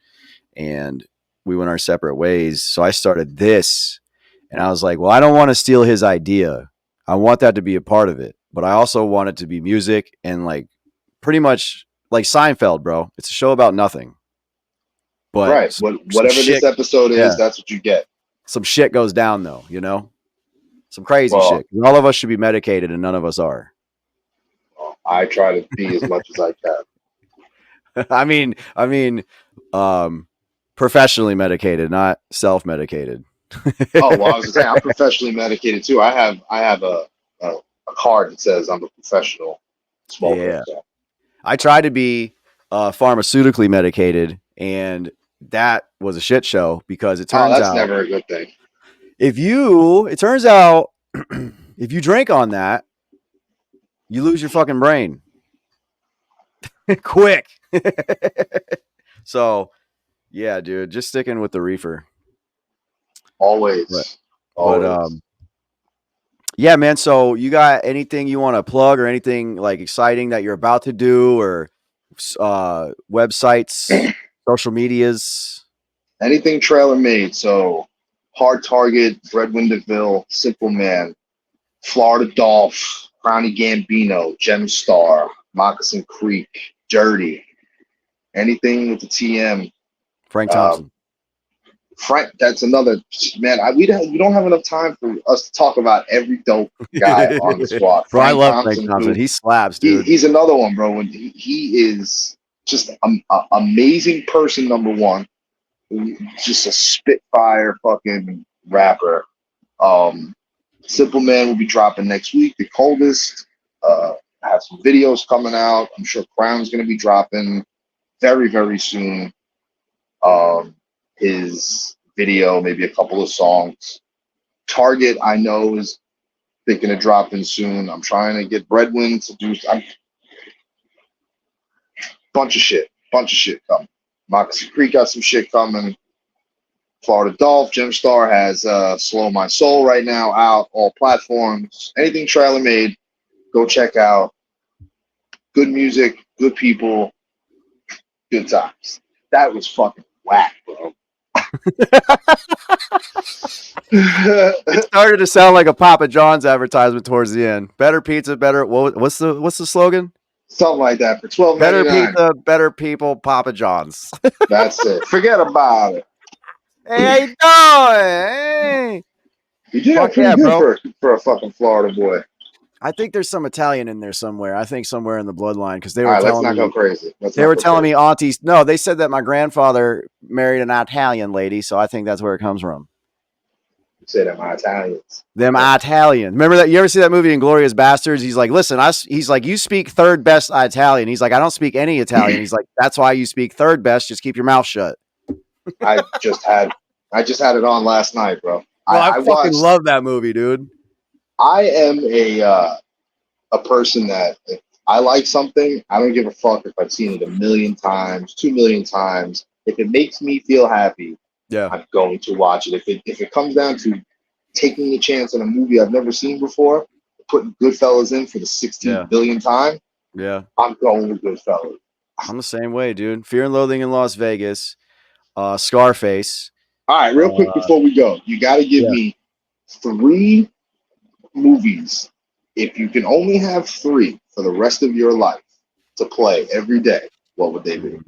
and we went our separate ways. So I started this and I was like, well, I don't want to steal his idea. I want that to be a part of it. But I also want it to be music and like pretty much like Seinfeld, bro. It's a show about nothing. But right. Whatever this episode is, that's what you get. Some shit goes down, though, some crazy shit. All of us should be medicated, and none of us are. I try to be as much as I I can. mean, professionally medicated, not self-medicated. Oh, well, I was gonna say I'm professionally medicated too. I have a card that says I'm a professional smoker. Yeah. So. I tried to be pharmaceutically medicated, and that was a shit show because it turns out that's never a good thing. It turns out if you drink on that, you lose your fucking brain quick. So yeah, dude, just sticking with the reefer. Always. But yeah, man. So you got anything you want to plug or anything like exciting that you're about to do or websites, social medias? Anything Traylor Made. So Hard Target, Breadwinderville, Simple Man, Florida Dolph, Crowny Gambino, Gemstar, Moccasin Creek, Dirty. Anything with the TM. Frank Thompson. Frank, that's another man. We don't have enough time for us to talk about every dope guy on the squad. Bro, I love Frank Thompson. Dude, he slaps, dude. He's another one, bro. And he is just an amazing person. Number one, just a spitfire fucking rapper. Simple Man will be dropping next week. The Coldest. I have some videos coming out. I'm sure Crown's going to be dropping very, very soon. His video, maybe a couple of songs. Target, I know, is thinking of dropping soon. I'm trying to get Breadwin to do bunch of shit coming. Moccasin Creek got some shit coming. Florida Dolph, Gemstar has Slow My Soul right now out, all platforms. Anything Traylor Made, go check out. Good music, good people, good times. That was fucking whack, bro. It started to sound like a Papa John's advertisement towards the end. Better pizza, better. What's the slogan? Something like that for $12.99. Better pizza, better people, Papa John's. That's it. Forget about it. Hey, how you doing? Hey. You did pretty good for a fucking Florida boy. I think there's some Italian in there somewhere. I think somewhere in the bloodline because they were telling me. Let's not go crazy. They were telling me aunties. No, they said that my grandfather married an Italian lady, so I think that's where it comes from. You say them Italians. Them Italians. Remember that? You ever see that movie Inglourious Bastards? He's like, listen, he's like, you speak third best Italian. He's like, I don't speak any Italian. He's like, that's why you speak third best. Just keep your mouth shut. I just had it on last night, bro. Well, I fucking love that movie, dude. I am a a person that if I like something, I don't give a fuck if I've seen it a million times, 2 million times. If it makes me feel happy, Yeah. I'm going to watch it. If it comes down to taking a chance on a movie I've never seen before, putting Goodfellas in for the 16th Yeah. billionth time, Yeah. I'm going with Goodfellas. I'm the same way, dude. Fear and Loathing in Las Vegas, Scarface. All right, real quick before we go, you got to give Yeah. me 3 movies. If you can only have 3 for the rest of your life to play every day, what would they be?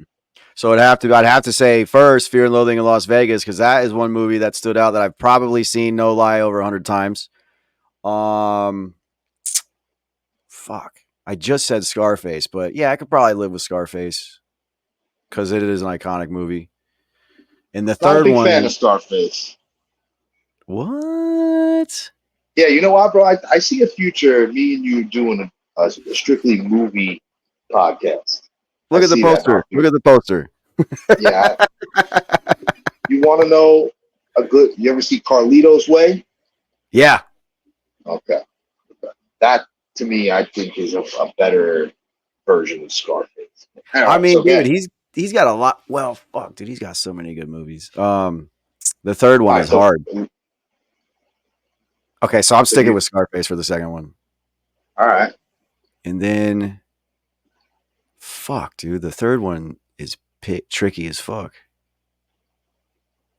So I'd have to say first Fear and Loathing in Las Vegas because that is one movie that stood out that I've probably seen, no lie, over 100 times. Um, fuck. I just said Scarface, but yeah, I could probably live with Scarface because it is an iconic movie. And the Not a third big fan of one, Scarface. what? Yeah, you know what, bro? I see a future me and you doing a strictly movie podcast. I Look at the see that in poster. our Look at future. the poster. Yeah, you want to know a good? You ever see Carlito's Way? Yeah. Okay, that to me, I think is a better version of Scarface. All I right, so mean, dude, again, he's got a lot. Well, fuck, dude, he's got so many good movies. The third all one right, is so hard. Okay, so I'm so sticking you, with Scarface for the second one. all right. And then fuck, dude, the third one is tricky as fuck.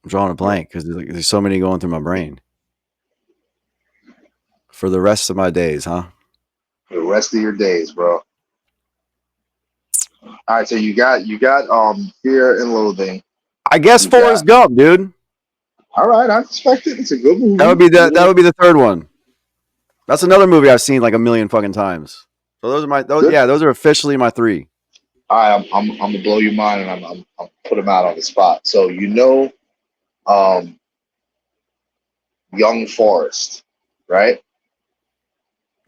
I'm drawing a blank because there's so many going through my brain. For the rest of my days, huh? For the rest of your days, bro. All right, so you got Fear and Loathing. I guess You got Forrest Gump, dude. all right. I respect it. It's a good That would movie. be A that little would be the third one. That's another movie I've seen like a million fucking times. So good. those are officially my three. All right, I'm gonna blow your mind, and I'm put them out on the spot. So um, Young Forrest, right?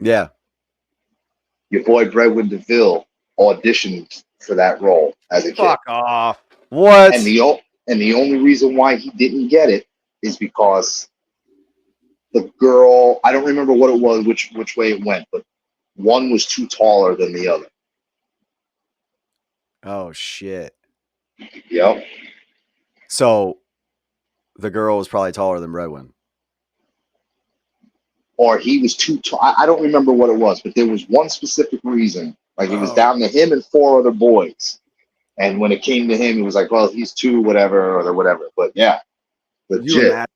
Yeah. Your boy Bredwin DeVille auditioned for that role as a kid, Fuck off. and What? the only reason why he didn't get it is because the girl, I don't remember what it was, which way it went, but one was too taller than the other. Oh shit. Yep. So the girl was probably taller than Redwin. Or he was too tall. I don't remember what it was, but there was one specific reason. Like it was Oh. down to him and 4 other boys. And when it came to him, he was like, well, he's too whatever or whatever. But yeah, Could you legit. imagine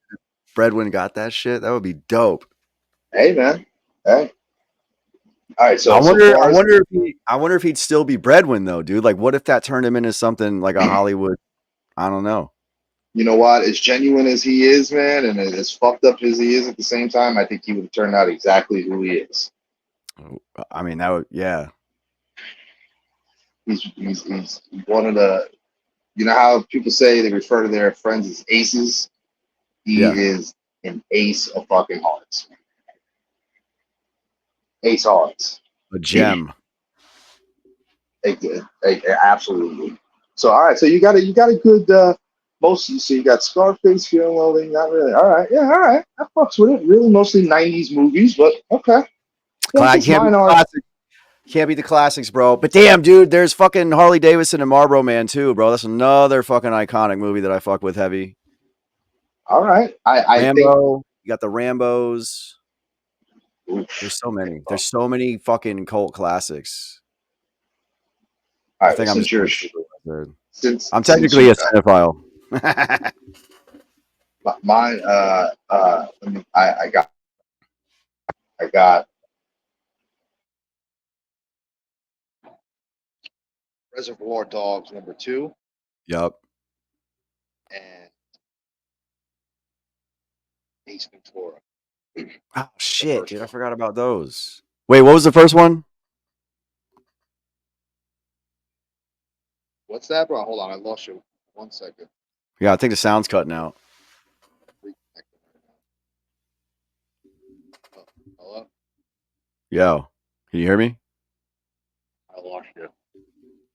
if Redwin got that shit? That would be dope. Hey man. Hey. All right, I so wonder. far as I wonder if he'd still be Breadwin though, dude. Like, what if that turned him into something like a Hollywood? I don't know. you know what, as genuine as he is, man, and as fucked up as he is at the same time, I think he would have turned out exactly who he is. I mean, that would. Yeah. He's one of the, you know how people say they refer to their friends as aces? He Yeah. is an ace of fucking hearts. Ace hearts. A gem. Absolutely. So all right, so you got a good most. So you got Scarface, Fear and Loathing. Not really. All right, yeah, all right. I fucks with it. Really, mostly '90s movies, but okay. Yeah, I guess Can't be mine the are. classic. Can't be the classics, bro. But damn, dude, there's fucking Harley Davidson and Marlboro Man too, bro. That's another fucking iconic movie that I fuck with heavy. All right. I think. Rambo. You got the Rambos. Oof. There's so many. There's so many fucking cult classics. All I right. Well, think I'm since just you're gonna stick with that. I'm since technically you a cinephile. mine let me, I got Reservoir Dogs #2 Yup. and Ace Ventura, Oh the shit, first dude! I one. forgot about those. Wait, what was the first one? What's that, bro? Hold on, I lost you. 1 second. Yeah, I think the sound's cutting out. Oh, hello? Yo, can you hear me? I lost you.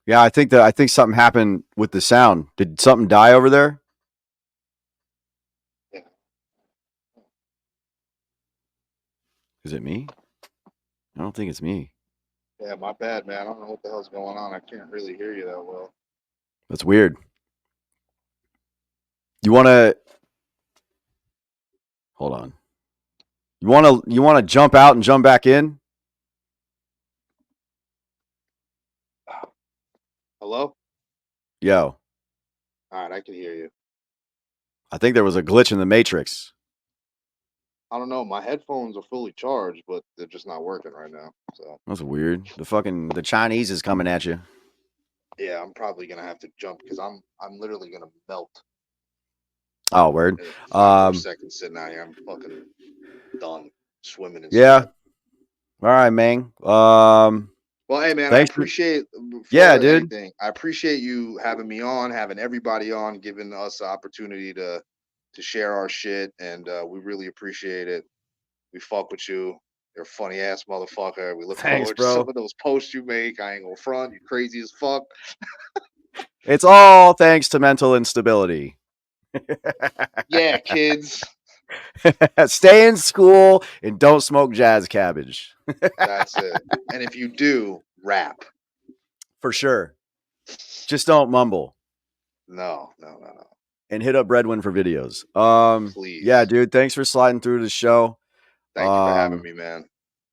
Yeah, I think something happened with the sound. Did something die over there? Yeah. Is it me? I don't think it's me. Yeah, my bad, man. I don't know what the hell's going on. I can't really hear you that well. That's weird. You want to hold on. You want to jump out and jump back in? Hello? Yo, All right, I can hear you. I think there was a glitch in the matrix. I don't know. My headphones are fully charged, but they're just not working right now. So That's weird. The Chinese is coming at you. yeah, I'm probably gonna have to jump because I'm literally gonna melt Oh, word. in 5 more Um, seconds sitting out here. I'm fucking done swimming in yeah. sweat. All right, man. Well, hey man, I Thanks for appreciate yeah, before dude. anything, I appreciate you having me on, having everybody on, giving us the opportunity to share our shit, and we really appreciate it. We fuck with you. You're a funny ass motherfucker. We look Thanks, forward to some bro. of those posts you make. I ain't gonna front. You crazy as fuck. It's all thanks to mental instability. Yeah, kids. Stay in school and don't smoke jazz cabbage. That's it. And if you do, rap. For sure. Just don't mumble No, no, no, no. and hit up Breadwin for videos. Yeah, Please. dude, thanks for sliding through the show. Thank you for having Um, me, man.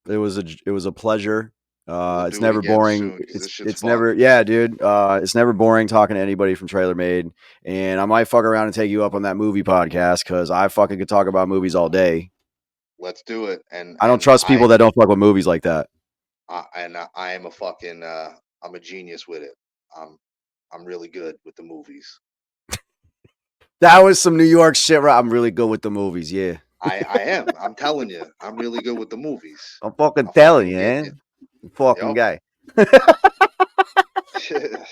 it was a pleasure. We'll It's do it never again boring. soon because It's this shit's it's fun. never yeah, dude. It's never boring talking to anybody from Traylor Made. And I might fuck around and take you up on that movie podcast because I fucking could talk about movies all day. Let's do it. I don't trust people that don't fuck with movies like that. I am a fucking I'm a genius with it. I'm I'm really good with the movies. That was some New York shit. Right? I'm really good with the movies. Yeah, I am. I'm telling you, I'm really good with the movies. I'm fucking I telling fucking you, get eh? you. You fucking Yep. guy.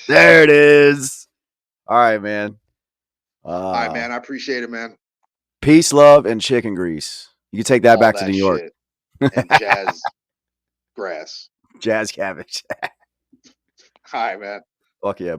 There it is. All right, man. All right, Uh, man. I appreciate it, man. peace, love, and chicken grease. You can take that All back to that New York. shit and jazz grass. Jazz cabbage. All right, man. Fuck yeah.